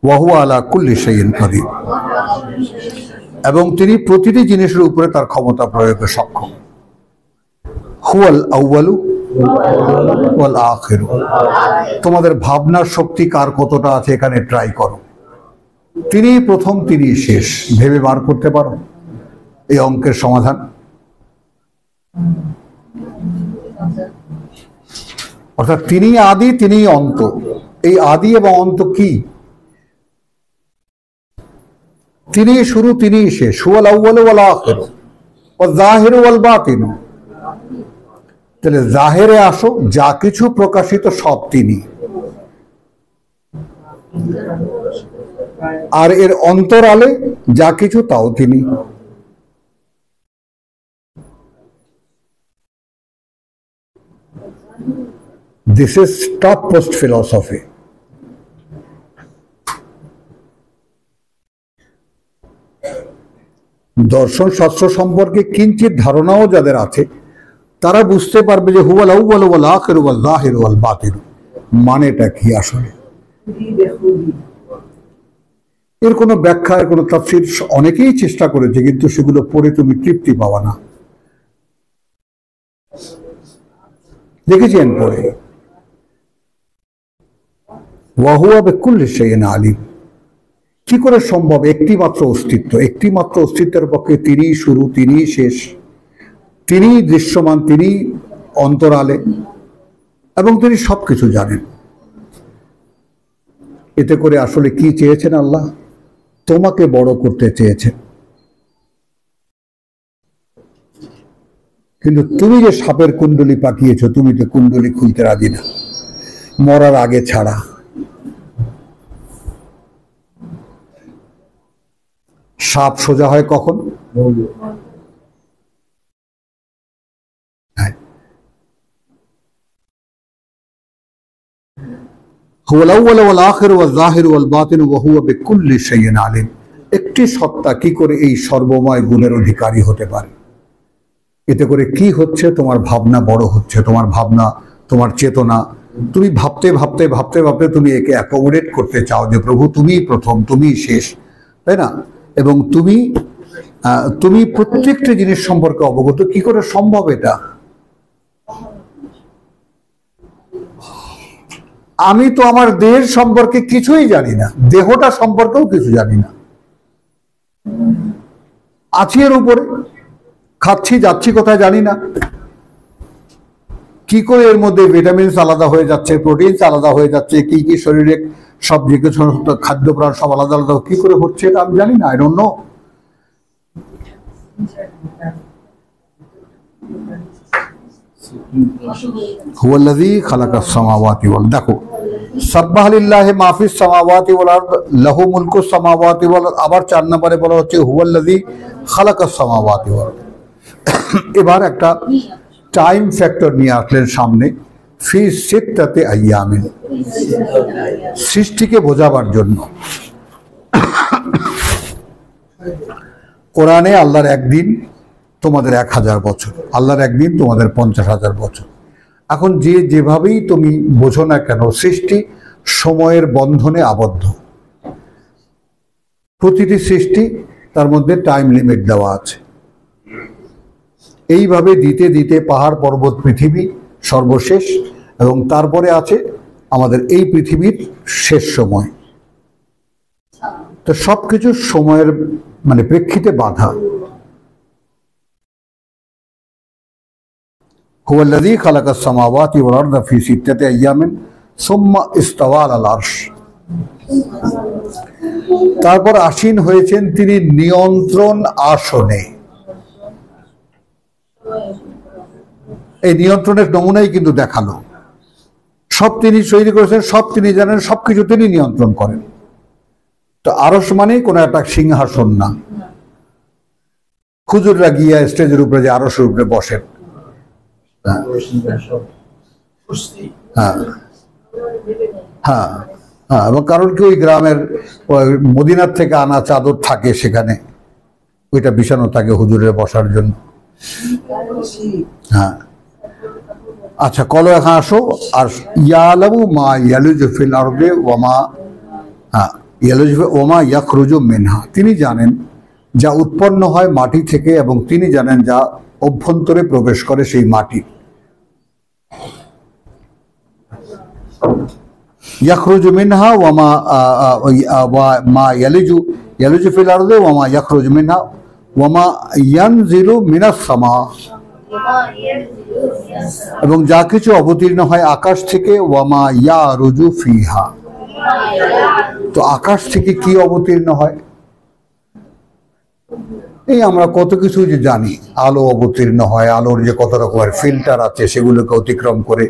ওয়া হুয়া আলা কুল্লি শাইইন কাদির, এবং তিনি প্রতিটি জিনিসের উপরে তার ক্ষমতা প্রয়োগে সক্ষম। হুয়াল আউয়ালু ওয়াল আখিরু। তোমাদের ভাবনার শক্তি কার কতটা আছে এখানে ট্রাই করো। তিনি প্রথম, তিনি শেষ, ভেবে বার করতে পারো এই অঙ্কের সমাধান? অর্থাৎ তিনি আদি, তিনি অন্ত। এই আদি এবং অন্ত কি? তিনি শুরু, তিনি শেষ। হুয়াল আউয়ালু ওয়াল আখিরু ওয়াল যাহিরু ওয়াল বাতিনু। তাহলে জাহেরে আসো, যা কিছু প্রকাশিত সব তিনি, আর এর অন্তরালে যা কিছু তাও তিনি। This is top post philosophy. দর্শন শাস্ত্র সম্পর্কে কিঞ্চিত ধারণাও যাদের আছে তারা বুঝতে পারবে যে হুয়াল আউয়াল ওয়াল আখির ওয়াল যাহির ওয়াল বাতিন মানেটা কি আসলে। এর কোনো ব্যাখ্যা, এর কোনো তাফসীর অনেকেই চেষ্টা করেছে, কিন্তু সেগুলো পড়ে তুমি তৃপ্তি পাওয়া না। দেখেছেন পড়ে ওয়া হুয়া বিকুল্লি শাইইন আলিম। কি করে সম্ভব? একটি মাত্র অস্তিত্বের পক্ষে তিনি শুরু, তিনি শেষ, তিনি দৃশ্যমান, তিনি অন্তরালে, এবং তিনি সবকিছু জানেন। এতে করে আসলে কি চেয়েছেন আল্লাহ? তোমাকে বড় করতে চেয়েছেন। কিন্তু তুমি যে সাপের কুণ্ডলি পাকিয়েছ, তুমি তো কুণ্ডলি খুলতে রাজি না, মরার আগে ছাড়া। সাপ সোজা হয় কখন? হুয়াল আউয়াল ওয়াল আখির ওয়াল যাহির ওয়াল বাতিন ওয়া হুয়া বিকুল্লি শাইইন আলিম। একটি সত্তা কি করে এই সর্বময় গুণের অধিকারী হতে পারে? এতে করে কি হচ্ছে? তোমার ভাবনা বড় হচ্ছে, তোমার ভাবনা, তোমার চেতনা। তুমি ভাবতে ভাবতে ভাবতে ভাবতে তুমি একে অ্যাকোমোডেট করতে চাও যে প্রভু তুমি প্রথম, তুমি শেষ, তাই না? এবং তুমি প্রত্যেকটা জিনিস সম্পর্কে অবগত। কি করে সম্ভব এটা? আমি তো আমার দেহের সম্পর্কে কিছুই জানি না, দেহটা সম্পর্কেও কিছু জানি না। আছি এর উপরে, খাচ্ছি, যাচ্ছি কোথায় জানি না। কি করে এর মধ্যে ভিটামিনস আলাদা হয়ে যাচ্ছে, প্রোটিনস আলাদা হয়ে যাচ্ছে, কি কি শরীরে সব জিজ্ঞেস খাদ্য প্রাণ সব আলাদা আলাদা কি করে হচ্ছে এটা আমি জানি না। I don't know. হুয়াল্লাযী খালাকাস সামাওয়াতি ওয়াল, দেখো সাব্বাহা লিল্লাহি মা ফিস সামাওয়াতি ওয়াল আরদ লাহু মুলকুস সামাওয়াতি ওয়াল আরদ। আবার 4 নম্বরে বলা হচ্ছে হুয়াল্লাযী খালাকাস সামাওয়াতি ওয়াল আরদ। এবার একটা টাইম ফ্যাক্টর নিয়ে আসলেন সামনে, ফি সিত্তাতি আইয়ামিন, সৃষ্টিকে বোঝাবার জন্য। কোরআনে আল্লাহর একদিন তোমাদের 1000 বছর, আল্লাহর একদিন তোমাদের 50,000 বছর। এখন যেভাবেই তুমি বোঝো না কেন, সৃষ্টি সময়ের বন্ধনে আবদ্ধ। প্রতিটি সৃষ্টি তার মধ্যে টাইম লিমিট দেওয়া আছে। এইভাবে দিতে দিতে পাহাড় পর্বত পৃথিবী সর্বশেষ, এবং তারপরে আছে আমাদের এই পৃথিবীর শেষ সময়। তো সবকিছু সময়ের মানে প্রেক্ষিতে বাধা। হুয়াল্লাযী খালাকাস সামাওয়াতি ওয়াল আরদা ফি সিত্তাতি আইয়ামিন সুম্মা ইস্তাওয়া আলাল আরশ। তারপর আসীন হয়েছেন তিনি নিয়ন্ত্রণ আসনে। এই নিয়ন্ত্রণের নমুনাই কিন্তু দেখালো। সব তিনি তৈরি করেছেন, সব তিনি জানেন, সবকিছু তিনি নিয়ন্ত্রণ করেন। তো আরশ মানেই কোনো একটা সিংহাসন না। হুজুররা গিয়া স্টেজের উপরে যে আরশের উপরে বসেন, হ্যাঁ হ্যাঁ হ্যাঁ, এবং কারণ কি ওই গ্রামের মদিনার থেকে আনা চাদর থাকে সেখানে, ওইটা বিছানো থাকে হুজুরের বসার জন্য। হ্যাঁ আচ্ছা, কলো এখন আসো। আর ইয়ালামু মা ইয়ালুজু ফিল আরদি ওয়া মা ইয়ালুজু ওয়া মা ইয়াখরুজু মিনহা, তিনি জানেন যা উৎপন্ন হয় মাটি থেকে, এবং তিনি জানেন যা অভ্যন্তরে প্রবেশ করে সেই মাটি। ইয়াখরুজু মিনহা ওয়া মা ইয়ালুজু ফিল আরদি ওয়া মা ইয়াখরুজু মিনহা ওয়া মা ইয়ানজিলু মিনাস সামা, এবং যা কিছু অবতীর্ণ হয় আকাশ থেকে, ওয়ামা ইয়ারুজু ফিহা। তো আকাশ থেকে কি অবতীর্ণ হয়? এই আমরা কত কিছু যে জানি, আলো অবতীর্ণ হয়, আলোর যে কত রকমের ফিল্টার আছে সেগুলোকে অতিক্রম করে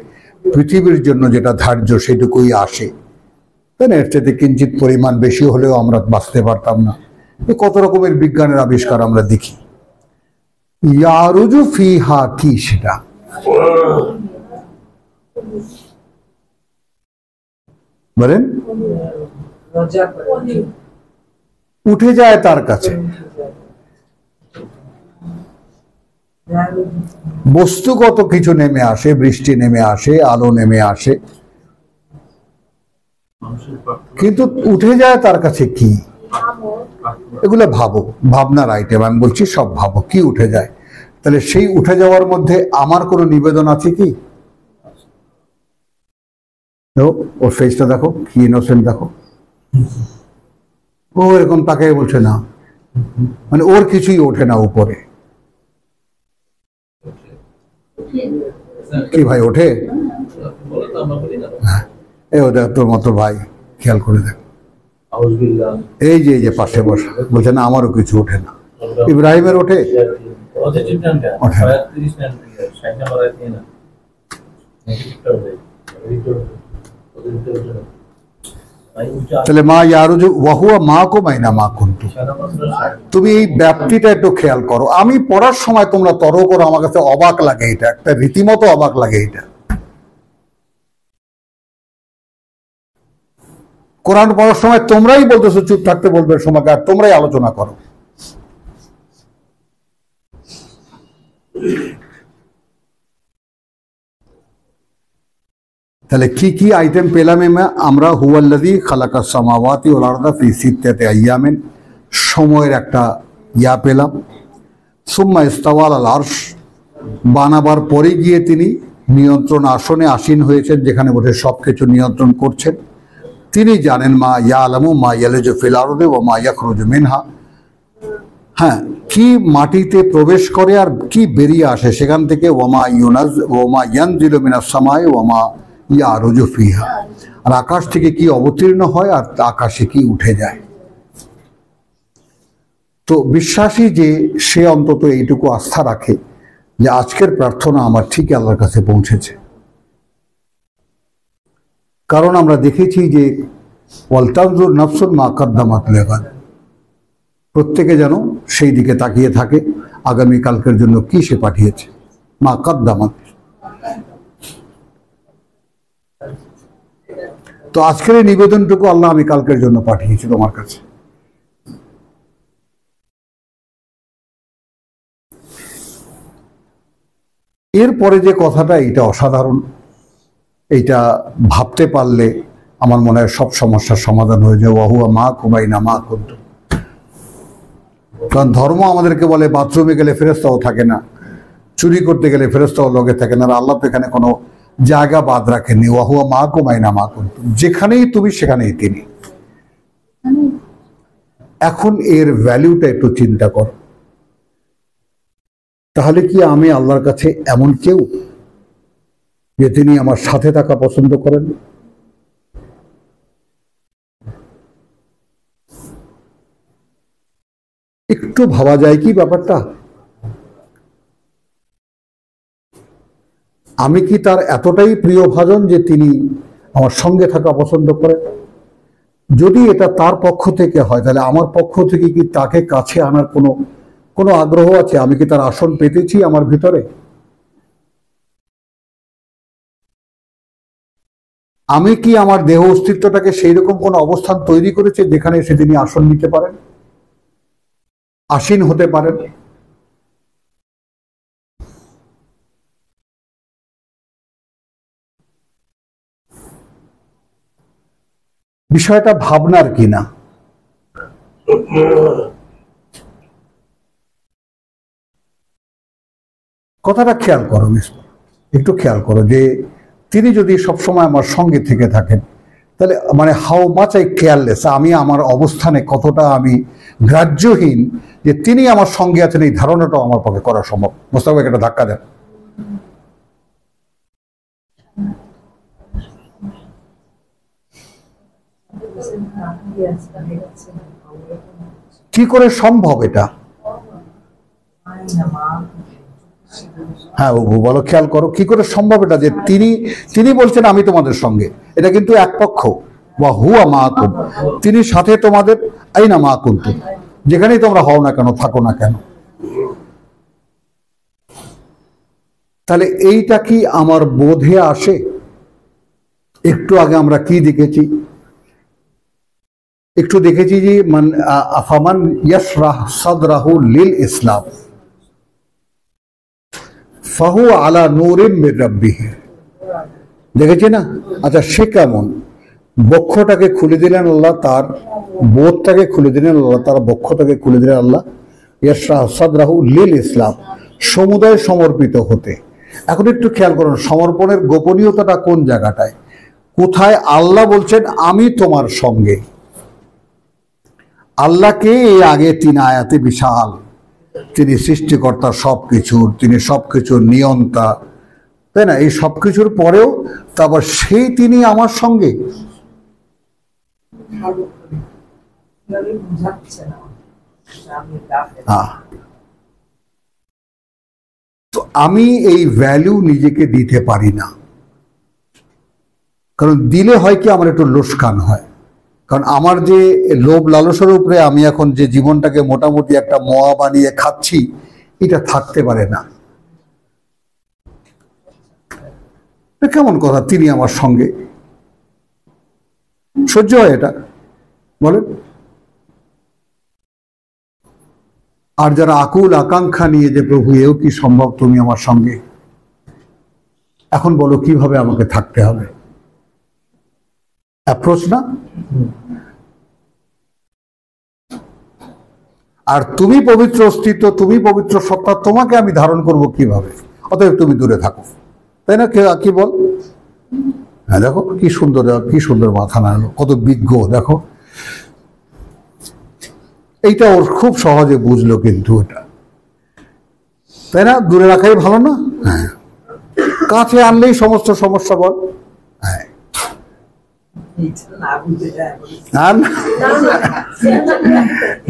পৃথিবীর জন্য যেটা ধার্য সেটুকুই আসে, তাই না? এর চাইতে কিঞ্চিত পরিমাণ বেশি হলেও আমরা বাঁচতে পারতাম না। কত রকমের বিজ্ঞানের আবিষ্কার আমরা দেখি। ইয়ারুজু ফিহা কি সেটা? বলেন, উঠে যায় তার কাছে। বস্তুগত কিছু নেমে আসে, বৃষ্টি নেমে আসে, আলো নেমে আসে, কিন্তু উঠে যায় তার কাছে কি? এগুলো ভাবো, ভাবনার আইটেম। আমি বলছি সব ভাবো কি উঠে যায়। তাহলে সেই উঠে যাওয়ার মধ্যে আমার কোনো নিবেদন আছে কি? ওর ফেসটা দেখো, কি ইনোসেন্ট দেখো। ও এরকম তাকে বলছে না, মানে ওর কিছুই ওঠে না উপরে। কি ভাই ওঠে? এ ওদের তোর মতো ভাই, খেয়াল করে দেখ, এই যে পাশে বসা বলছে না আমারও কিছু ওঠে না। ইব্রাহিমের ওঠে? তাহলে মা ইয়ারুজু ওয়াহুয়া মা কো মাইনা মা কুনতু। তুমি এই ব্যাপ্তিটা একটু খেয়াল করো। আমি পড়ার সময় তোমরা তর্ক করো, আমার কাছে অবাক লাগে, এটা একটা রীতিমতো অবাক লাগে। এটা কোরআন পড়ার সময় তোমরাই বলতেছো চুপ থাকতে, বলবে সময়কে, আর তোমরাই আলোচনা করো। তাহলে কি কি আইটেম পেলাম আমরা? হুয়াল্লাযী খালাকাস সামাওয়াতি ওয়াল আরদা ফি সিত্তাতি আইয়ামিন, সময়ের একটা ইয়া পেলাম। সুম্মা ইস্তাওয়া আলাল আরশ, বানাবার পরে গিয়ে তিনি নিয়ন্ত্রণ আসনে আসীন হয়েছেন, যেখানে বসে সবকিছু নিয়ন্ত্রণ করছেন। তিনি জানেন মা ইয়ালামু মা ইয়ালিজু ফিল আরদি ওয়া মা ইয়াখরুজু মিনহা, হ্যাঁ, কি মাটিতে প্রবেশ করে আর কি বেরিয়ে আসে সেখান থেকে। ওয়ামা ইয়ানজিলু মিনাস সামাই ওয়ামা ইয়ারুজু ফিহা, আর আকাশ থেকে কি অবতীর্ণ হয় আর আকাশে কি উঠে যায়। তো বিশ্বাসী যে সে অন্তত এইটুকু আস্থা রাখে যে আজকের প্রার্থনা আমার ঠিক আল্লাহর কাছে পৌঁছেছে। কারণ আমরা দেখেছি যে ওয়ালতানজুর নাফসুন মা কাদ্দামাত লিগাদ, প্রত্যেকে যেন সেই দিকে তাকিয়ে থাকে আগামীকালকের জন্য কি সে পাঠিয়েছে। মা কাদ্দামাত। তো আজকের এই নিবেদনটুকু আল্লাহ আমি কালকের জন্য পাঠিয়েছি তোমার কাছে। এরপরে যে কথাটা, এটা অসাধারণ। এইটা ভাবতে পারলে আমার মনে হয় সব সমস্যার সমাধান হয়ে যায়। ওয়াহুয়া মা কুমাইনা মা কুনতুম। কারণ ধর্ম আমাদেরকে বলে বাথরুমে গেলে ফেরেশতাও থাকে না, চুরি করতে গেলে ফেরেশতাও লগে থাকে না। আর আল্লাহ তো এখানে কোনো জায়গা বাদ রাখেননি। ওয়াহুয়া মা কুমাইনা মা কুনতুম, যেখানেই তুমি সেখানেই তিনি। এখন এর ভ্যালুটা একটু চিন্তা করো। তাহলে কি আমি আল্লাহর কাছে এমন কেউ যে তিনি আমার সাথে থাকা পছন্দ করেন? একটু ভাবা যায় কি ব্যাপারটা? আমি কি তার এতটাই প্রিয় ভাজন যে তিনি আমার সঙ্গে থাকা পছন্দ করেন? যদি এটা তার পক্ষ থেকে হয়, তাহলে আমার পক্ষ থেকে কি তাকে কাছে আনার কোনো আগ্রহ আছে? আমি কি তার আসন পেতেছি আমার ভিতরে? আমি কি আমার দেহ অস্তিত্বটাকে সেই রকম কোন অবস্থান তৈরি করেছে যেখানে এসে তিনি আসন নিতে পারেন, আসীন হতে পারেন? বিষয়টা ভাবনার কিনা। কথাটা খেয়াল করো, একটু খেয়াল করো যে তিনি যদি সবসময় আমার সঙ্গে থেকে থাকেন, তাহলে মানে হাউ মাচ আই কেয়ারলেস, আমি আমার অবস্থানে কতটা আমি গ্রাহ্যহীন যে তিনি আমার সঙ্গে আছেন, এই ধারণাটাও আমার পক্ষে করা সম্ভব। মোস্তাক ভাই একটা ধাক্কা দেন। কি করে সম্ভব এটা? হ্যাঁ বলো, খেয়াল করো কি করে সম্ভব এটা যে তিনি বলছেন আমি তোমাদের সঙ্গে। এটা কিন্তু এক পক্ষ। ওয়া হুয়া মাকুম, তিনি সাথে তোমাদের। আইনা মা কুনতুম, যেখানেই তোমরা হও না কেন, থাকো না কেন। তাহলে এইটা কি আমার বোধে আসে? একটু আগে আমরা কি দেখেছি? একটু দেখেছি যে আফামান ইয়াশরাহ সাদরাহু লিল ইসলাম, ফাহু আলা নূরিম মির রাব্বিহি। দেখেছি না? আচ্ছা, সে কেমন? বক্ষটাকে খুলে দিলেন আল্লাহ, তার বোধটাকে খুলে দিলেন আল্লাহ, তার বক্ষটাকে খুলে দিলেন আল্লাহ। ইয়াশরাহু সাদরাহু লিল ইসলাম, সমুদায় সমর্পিত হতে। এখন একটু খেয়াল করুন, সমর্পণের গোপনীয়তাটা কোন জায়গাটায়, কোথায়? আল্লাহ বলছেন আমি তোমার সঙ্গে। আল্লাহকে এই আগে 3 আয়াতে বিশাল, তিনি সৃষ্টিকর্তা সবকিছুর, তিনি সবকিছুর নিয়ন্তা, তাই না? এই সবকিছুর পরেও তারপর সেই তিনি আমার সঙ্গে। তো আমি এই ভ্যালু নিজেকে দিতে পারি না, কারণ দিলে হয় কি আমার একটু লোসকান হয়। কারণ আমার যে লোভ লালসার উপরে আমি এখন যে জীবনটাকে মোটামুটি একটা মোয়া বানিয়ে খাচ্ছি, এটা থাকতে পারে না। কেমন কথা, তিনি আমার সঙ্গে, সহ্য হয় এটা? বলেন। আর যারা আকুল আকাঙ্ক্ষা নিয়ে যে প্রভু এও কি সম্ভব তুমি আমার সঙ্গে, এখন বলো কিভাবে আমাকে থাকতে হবে? অ্যাপ্রোচ না? আর তুমি পবিত্র অস্তিত্ব, তুমি পবিত্র সত্তা, তোমাকে আমি ধারণ করব কিভাবে? অতএব তুমি দূরে থাকো, তাই না? কি বল? হ্যাঁ, দেখো কি সুন্দর, কি সুন্দর মাথা নাড়লো, কত বিজ্ঞ দেখো। এইটা ওর খুব সহজে বুঝলো, কিন্তু এটা, তাই না? দূরে রাখাই ভালো না? হ্যাঁ, কাছে আনলেই সমস্ত সমস্যা বল। হ্যাঁ,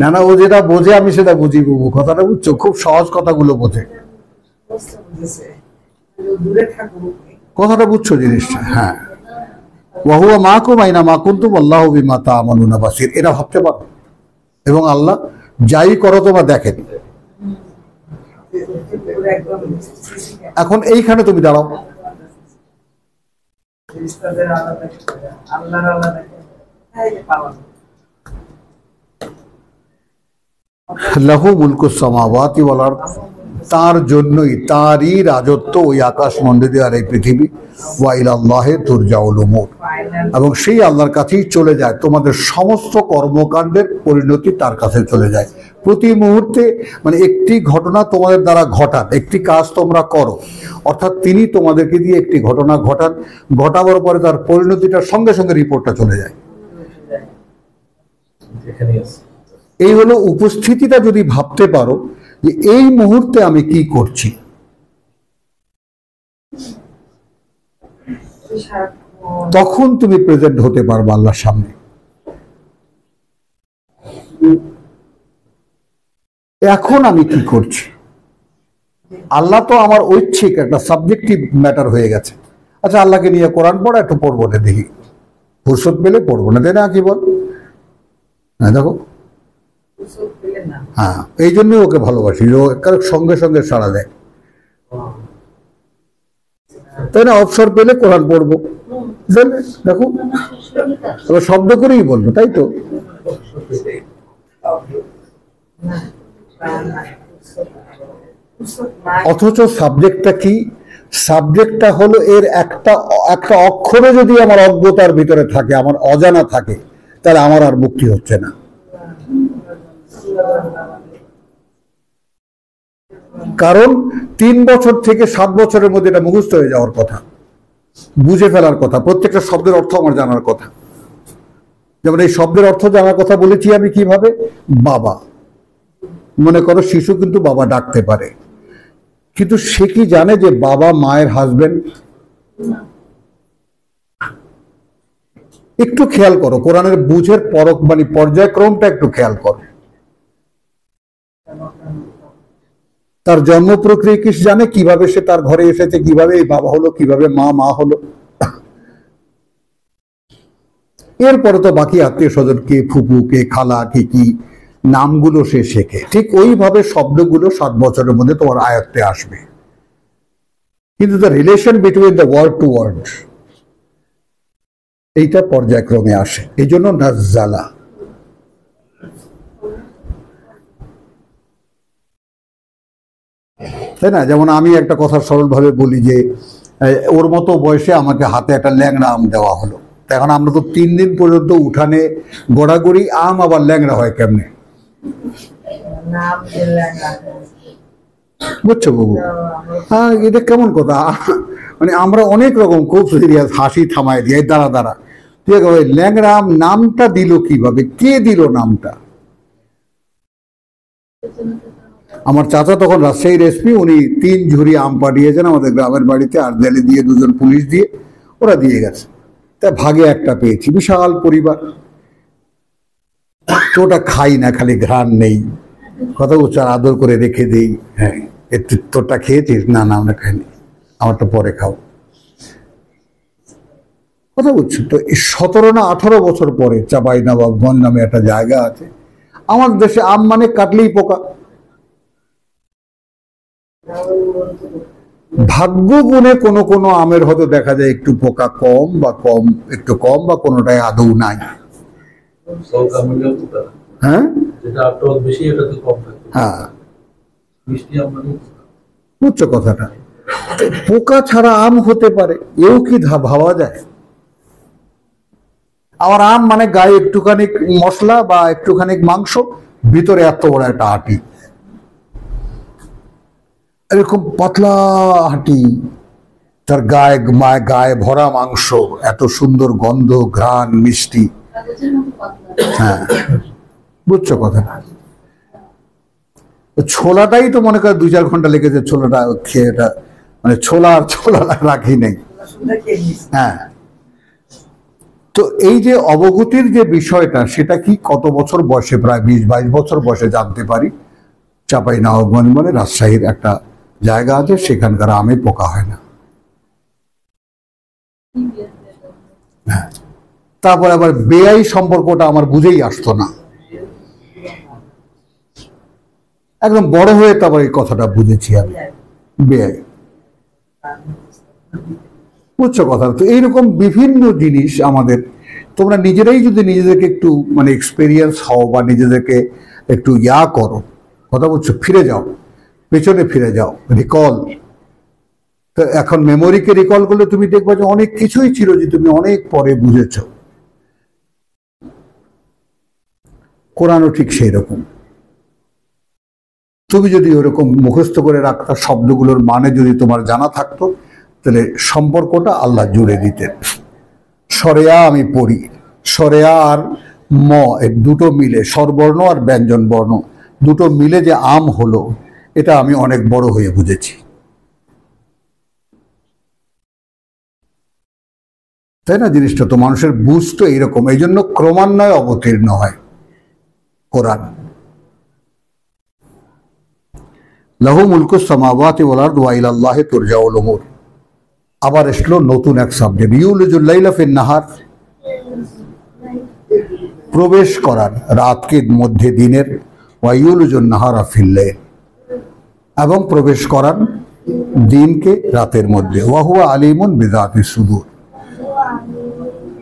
না না, ও যেটা বোঝে আমি সেটা বুঝি বাবু, কথাটা বুঝছো? খুব সহজ কথাগুলো বোঝে, কথাটা বুঝছো জিনিসটা? হ্যাঁ, ওয়া হুয়া মাকুম আইনা মা কুনতুম আল্লাহু বিমা তা'মালুনা বাসীর, এটা ভাবতে পারো। এবং আল্লাহ যাই করো তোমরা দেখেন। এখন এইখানে তুমি দাঁড়াও, লাহু মুলকুস সামাওয়াতি ওয়াল আরদ, তার জন্যই, তারই রাজত্ব ওই আকাশ মন্ডলী আর এই পৃথিবী। ওয়া ইলাল্লাহি তুরজাউল উমুর, এবং সেই আল্লাহর কাছেই চলে যায় তোমাদের সমস্ত কর্মকাণ্ডের পরিণতি, তার কাছে চলে যায়। প্রতি মুহূর্তে মানে একটি ঘটনা তোমাদের দ্বারা ঘটান, একটি কাজ তোমরা করো, অর্থাৎ তিনি তোমাদেরকে দিয়ে একটি ঘটনা ঘটান, ঘটাবার পরে তার পরিণতিটার সঙ্গে সঙ্গে রিপোর্টটা চলে যায়। এই হলো উপস্থিতিটা। যদি ভাবতে পারো যে এই মুহূর্তে আমি কি করছি, তখন তুমি প্রেজেন্ট হতে পারবে আল্লাহর সামনে। এখন আমি কি করছি? আল্লাহ তো আমার ঐচ্ছিক একটা সাবজেক্টিভ ম্যাটার হয়ে গেছে। আচ্ছা, আল্লাহকে নিয়ে কোরআন পড়া একটু পড়বো না, দেখি ফুরসত পেলে পড়বো না, তাই না? কি বল? হ্যাঁ, দেখো, হ্যাঁ, এই জন্যই ওকে ভালোবাসি, ও সঙ্গে সঙ্গে সাড়া দেয়, তাই না? অবসর পেলে কোরআন পড়বো, দেখো এবার শব্দ করেই বললো, তাই তো? অথচ সাবজেক্টটা কি? সাবজেক্টটা হলো এর একটা অক্ষরে যদি আমার অজ্ঞতার ভিতরে থাকে, আমার অজানা থাকে, তাহলে আমার আর মুক্তি হচ্ছে না। কারণ 3 বছর থেকে 7 বছরের মধ্যে এটা মুখস্থ হয়ে যাওয়ার কথা, বুঝে ফেলার কথা, প্রত্যেকটা শব্দের অর্থ আমার জানার কথা। যেমন এই শব্দের অর্থ জানার কথা বলেছি আমি কিভাবে? বাবা, মনে করো শিশু কিন্তু বাবা ডাকতে পারে, কিন্তু সে কি জানে যে বাবা মায়ের হাজবেন্ড? একটু খেয়াল করো, কোরআনের বুঝের মানে পর্যায়ক্রমটা একটু খেয়াল করো। তার জন্ম প্রক্রিয়া কি জানে? কিভাবে সে তার ঘরে এসেছে, কিভাবে এই বাবা হলো, কিভাবে মা হলো। এরপরে তো বাকি আত্মীয় স্বজন, কে ফুপু, কে খালা, কি নামগুলো সে শেখে। ঠিক ওইভাবে শব্দগুলো 7 বছরের মধ্যে তোমার আয়ত্তে আসবে। কিন্তু the relation between the word to word, এইটা পর্যায়ক্রমে আসে। এই জন্য নাজ্জালা। তাই না? যেমন আমি একটা কথা সরলভাবে বলি যে ওর মতো বয়সে আমাকে হাতে একটা ল্যাংড়া আম দেওয়া হলো, এখন আমরা তো 3 দিন পর্যন্ত উঠানে গড়াগড়ি, আম আবার ল্যাংড়া হয় কেমনে? বুঝছো বাবু? হ্যাঁ, এটা কেমন কথা? মানে আমরা অনেক রকম খুব সিরিয়াস হাসি থামায় দিয়ে দাঁড়া দাঁড়া, ঠিক আছে, ল্যাংড়া আম নামটা দিল কিভাবে, কে দিল নামটা? আমার চাচা তখন রাজশাহীর এসপি, উনি 3 ঝুড়ি আম পাঠিয়েছেন আমাদের গ্রামের বাড়িতে, আর দেলে দিয়ে 2 জন পুলিশ দিয়ে ওরা দিয়ে গেছে। তা ভাগে একটা পেয়েছি, বিশাল পরিবার। তো ওটা খাই না, খালি ঘ্রাণ নেই, কথা বলছো, আর আদর করে রেখে দেই। হ্যাঁ, একটু তোরটা খেয়েছিস? না না, আমরা খাইনি, আমারটা পরে খাও। কথা বলছো তো, 17 না 18 বছর পরে চাঁপাইনবাবগঞ্জ নামে একটা জায়গা আছে, আমাদের দেশে আম মানে কাটলেই পোকা। ভাগ্য গুণে কোনো কোনো আমের হয়তো দেখা যায় একটু পোকা কম একটু কম বা কোনোটাই আদৌ নাই। হ্যাঁ হ্যাঁ, বুঝছো কথাটা? পোকা ছাড়া আম হতে পারে, এও কি ভাবা যায়? আবার আম মানে গায়ে একটুখানি মশলা বা একটুখানি মাংস, ভিতরে এত বড় একটা আটি, এরকম পাতলা হাঁটি, তার গায়ে ভরা মাংস, এত সুন্দর গন্ধ, ঘ্রাণ, মিষ্টি। হ্যাঁ, বুঝছো কথাটা? ছোলাটাই তো মনে কর 2-4 ঘন্টা লেগেছে ছোলাটা খেয়ে, এটা মানে ছোলা রাখি নেই। হ্যাঁ, তো এই যে অবগতির যে বিষয়টা, সেটা কি কত বছর বয়সে, প্রায় 20-22 বছর বয়সে জানতে পারি চাঁপাইনবাবগঞ্জ মানে রাজশাহীর একটা জায়গা আছে, সেখানকার আমে পোকা হয় না। হ্যাঁ, তারপর আবার বেআই সম্পর্কটা আমার বুঝেই আসতো না, একদম বড় হয়ে তারপর এই কথাটা বুঝেছি আমি, বেআই। বুঝছো কথা? তো এইরকম বিভিন্ন জিনিস আমাদের, তোমরা নিজেরাই যদি নিজেদেরকে একটু মানে এক্সপেরিয়েন্স হও বা নিজেদেরকে একটু করো, কথা বলছো, ফিরে যাও, পেছনে ফিরে যাও, রিকল। তো এখন মেমোরিকে রিকল করলে তুমি দেখবে যে অনেক কিছুই ছিল যে তুমি অনেক পরে বুঝেছ। কোরআনও ঠিক সেই রকম, তুমি যদি ওরকম মুখস্থ করে রাখতা, শব্দগুলোর মানে যদি তোমার জানা থাকতো, তাহলে সম্পর্কটা আল্লাহ জুড়ে দিতেন। সরেয়া আমি পড়ি, সরেয়া আর ম দুটো মিলে, স্বরবর্ণ আর ব্যঞ্জন বর্ণ দুটো মিলে যে আম হলো, এটা আমি অনেক বড় হয়ে বুঝেছি, তাই না? জিনিসটা তো মানুষের বুঝ তো এইরকম, এই জন্য ক্রমান্বয়ে অবতীর্ণ হয় কোরআন। লাহু মুলকুস সামাওয়াতি ওয়াল আরদ ওয়া ইলাল্লাহি তুরজাউল উমুর। আবার এসলো নতুন এক সাবজেক্ট, ইউলিজুল লাইলা ফিন নাহার, প্রবেশ করার রাতকে মধ্যে দিনের, ওয়া ইউলিজুন নাহারা ফিল লাইল, এবং প্রবেশ করান দিনকে রাতের মধ্যে, ওয়া হুয়া আলিমুন বিযাতিস সুদূর,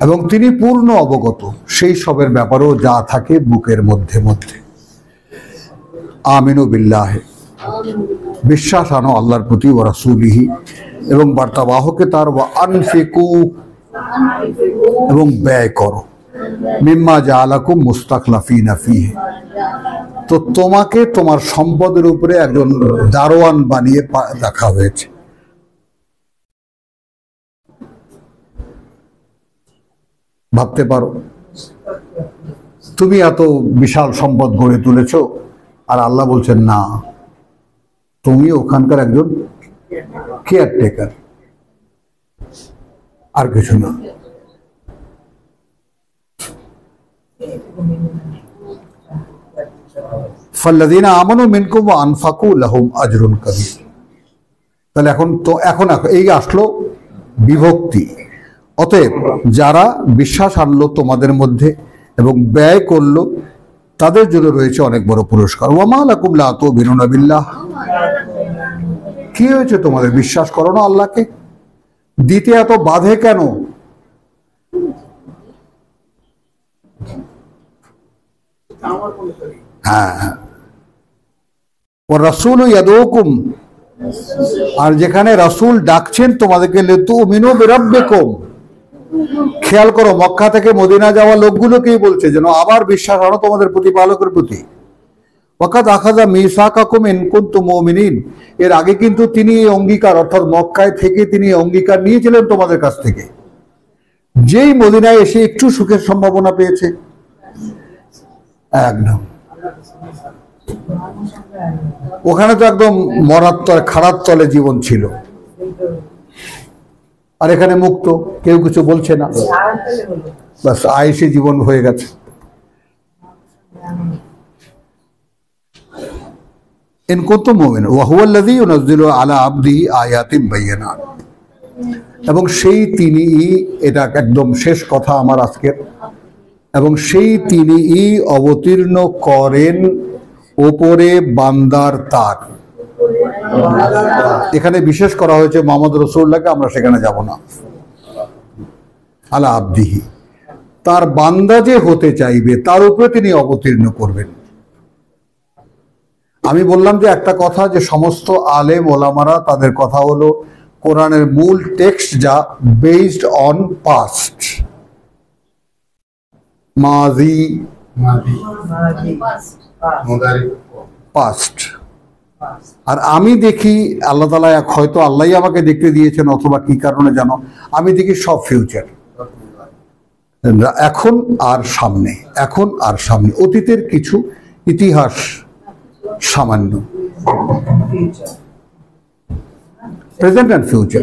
এবং তিনি পূর্ণ অবগত সেই সবের ব্যাপারেও যা থাকে বুকের মধ্যে মধ্যে। আমিনু বিল্লাহি, বিশ্বাস আনো আল্লাহর প্রতি, ওয়া রাসূলিহি, এবং বার্তাবাহকে তার, ওয়া আনফিকু, এবং ব্যয় করো, মিম্মা জাআলাকুম মুস্তাখলাফিনা ফীহি, তো তোমাকে তোমার সম্পদের উপরে একজন দারোয়ান বানিয়ে রাখা হয়েছে। ভাবতে পারো, তুমি এত বিশাল সম্পদ গড়ে তুলেছ, আর আল্লাহ বলছেন না, তুমি ওখানকার একজন কেয়ারটেকার, আর কিছু না। ফাল্লাযীনা আমানু মিনকুম ওয়া আনফাকু লাহুম আজরুন কাবীর। তাহলে এখন এই আসলো বিভক্তি। অতএব যারা বিশ্বাস আনলো তোমাদের মধ্যে এবং ব্যয় করলো, তাদের জন্য রয়েছে অনেক বড় পুরস্কার। ওয়া মা লাকুম লা তু'মিনুনা বিল্লাহ, কি হয়েছে তোমাদের, বিশ্বাস করো না আল্লাহকে, দিতে এত বাধে কেন? হ্যাঁ, ওয়া রাসূলু ইয়াদউকুম আর যেখানে রাসূল ডাকছেন তোমাদেরকে লিতুমিনু বিরাব্বিকুম, খেয়াল করো মক্কা থেকে মদিনা যাওয়া লোকগুলোকেই বলছে যেন আবার বিশ্বাস আনো তোমাদের প্রতিপালকের প্রতি। ওয়াকাদ আখাযা মিসাকাকুম ইন কুনতুম মুমিনিন, এর আগে কিন্তু তিনি এই অঙ্গীকার অর্থাৎ মক্কায় থেকে তিনি এই অঙ্গীকার নিয়েছিলেন তোমাদের কাছ থেকে। যেই মদিনায় এসে একটু সুখের সম্ভাবনা পেয়েছে, একদম ওখানে তো একদম মরার তলে খারাপ তলে জীবন ছিল, আর এখানে মুক্ত, কেউ কিছু বলছে না, বাস আয়েশি জীবন হয়ে গেছে। ইন কুনতুম মুমিনিন ওয়া হুয়াল্লাযী ইউনাজ্জিলু আলা আবদিহি আয়াতিন বায়্যিনাত, এবং সেই তিনি, এটা একদম শেষ কথা আমার আজকের, এবং সেই তিনি অবতীর্ণ করেন ওপরে বান্দার তার। এখানে বিশেষ করা হয়েছে মুহাম্মদ রাসূলুল্লাহকে, আমরা সেখানে যাব না। আলা আবদিহি, তার বান্দা যে হতে চাইবে তার উপরে তিনি অবতীর্ণ করবেন। আমি বললাম যে একটা কথা, যে সমস্ত আলেম ওলামারা তাদের কথা হলো কোরআনের মূল টেক্সট যা বেসড অন পাস্ট, মাজি পাস্ট। আর আমি দেখি আল্লাহ তাআলা হয়তো আল্লাহই আমাকে দেখতে দিয়েছেন অথবা কি কারণে জানো, আমি দেখি সব ফিউচার, এখন আর সামনে, এখন আর সামনে, অতীতের কিছু ইতিহাস সামান্য, প্রেজেন্ট এন্ড ফিউচার।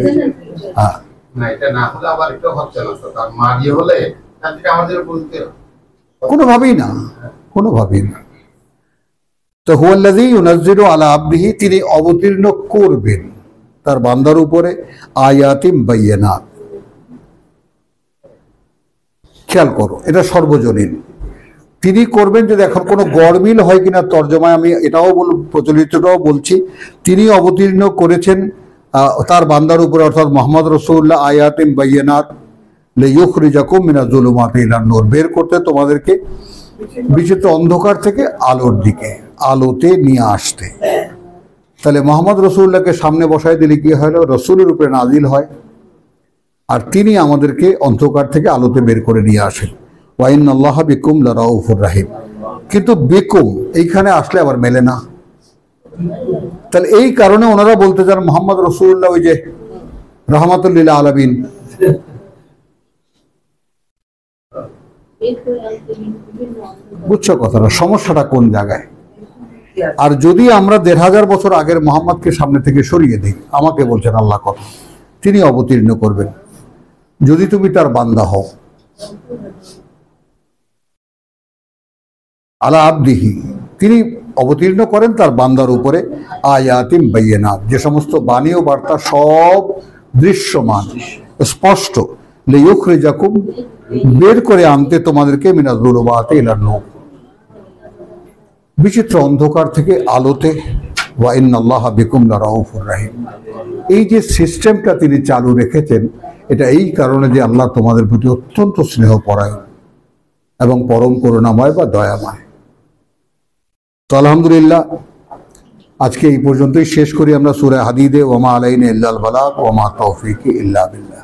হ্যাঁ, না এটা না হলে আবার এটা হচ্ছে না, তার মাঝি হলে তাহলে আমাদের বলতে কোনোভাবেই না, কোনোভাবেই না। তো হুয়াল্লাযী ইউনাজ্জিলু আলা আবদিহি, তিনি অবতীর্ণ করবেন তার বান্দার উপরে আয়াতিম বায়্যিনাত। খেয়াল করো, এটা সর্বজনীন, তিনি করবেন। যদি এখন কোনো গড়মিল হয় কিনা তর্জমায়, আমি এটাও প্রচলিতটাও বলছি, তিনি অবতীর্ণ করেছেন তার বান্দার উপরে অর্থাৎ মুহাম্মদ রাসূলুল্লাহ আয়াতিন বায়্যিনাত লিইখরিজাকুম মিনাজ যুলুমাতি ইলান নূর, বের করতে তোমাদেরকে বিচিত্র অন্ধকার থেকে আলোর দিকে, আলোতে নিয়ে আসতে। তাহলে মুহাম্মদ রাসূলুল্লাহকে সামনে বসায় দিলে কি হয়, রাসূলের উপরে নাজিল হয়, আর তিনি আমাদেরকে অন্ধকার থেকে আলোতে বের করে নিয়ে আসেন। ওয়া ইন্নাল্লাহা বিকুম লারাউফুর রাহিম, কিন্তু বিকুম এইখানে আসলে আবার মেলে না। তাহলে এই কারণে ওনারা বলতে চান মুহাম্মদ রাসূলুল্লাহ ওই যে রাহমাতুল লিল আলামিন। বুঝছো কথাটা, সমস্যাটা কোন জায়গায়? আর যদি আমরা ১৫০০ বছর আগের মুহাম্মদকে সামনে থেকে সরিয়ে দিই, আমাকে বলছেন আল্লাহ কথা, তিনি অবতীর্ণ করবেন যদি তুমি তার বান্দা হও। আলা আবদিহি, তিনি অবতীর্ণ করেন তার বান্দার উপরে আয়াতিম বায়্যিনাত, যে সমস্ত বাণী ও বার্তা সব দৃশ্যমান স্পষ্ট, লিইখরিজাকুম, বের করে আনতে তোমাদেরকে মিনাজ যুলুমাতি ইলান নূর, বিচিত্র অন্ধকার থেকে আলোতে। ওয়া ইন্নাল্লাহা বিকুম লারাউফুর রাহিম, এই যে সিস্টেমটা তিনি চালু রেখেছেন, এটা এই কারণে যে আল্লাহ তোমাদের প্রতি অত্যন্ত স্নেহপরায়ণ এবং পরম করুণাময় বা দয়াময়। তো আলহামদুলিল্লাহ, আজকে এই পর্যন্তই শেষ করি আমরা সূরা হাদীদে, ওয়া মা আলাইনা ইল্লাল বালাগ ওয়া মা তাওফীকি ইল্লা বিল্লাহ।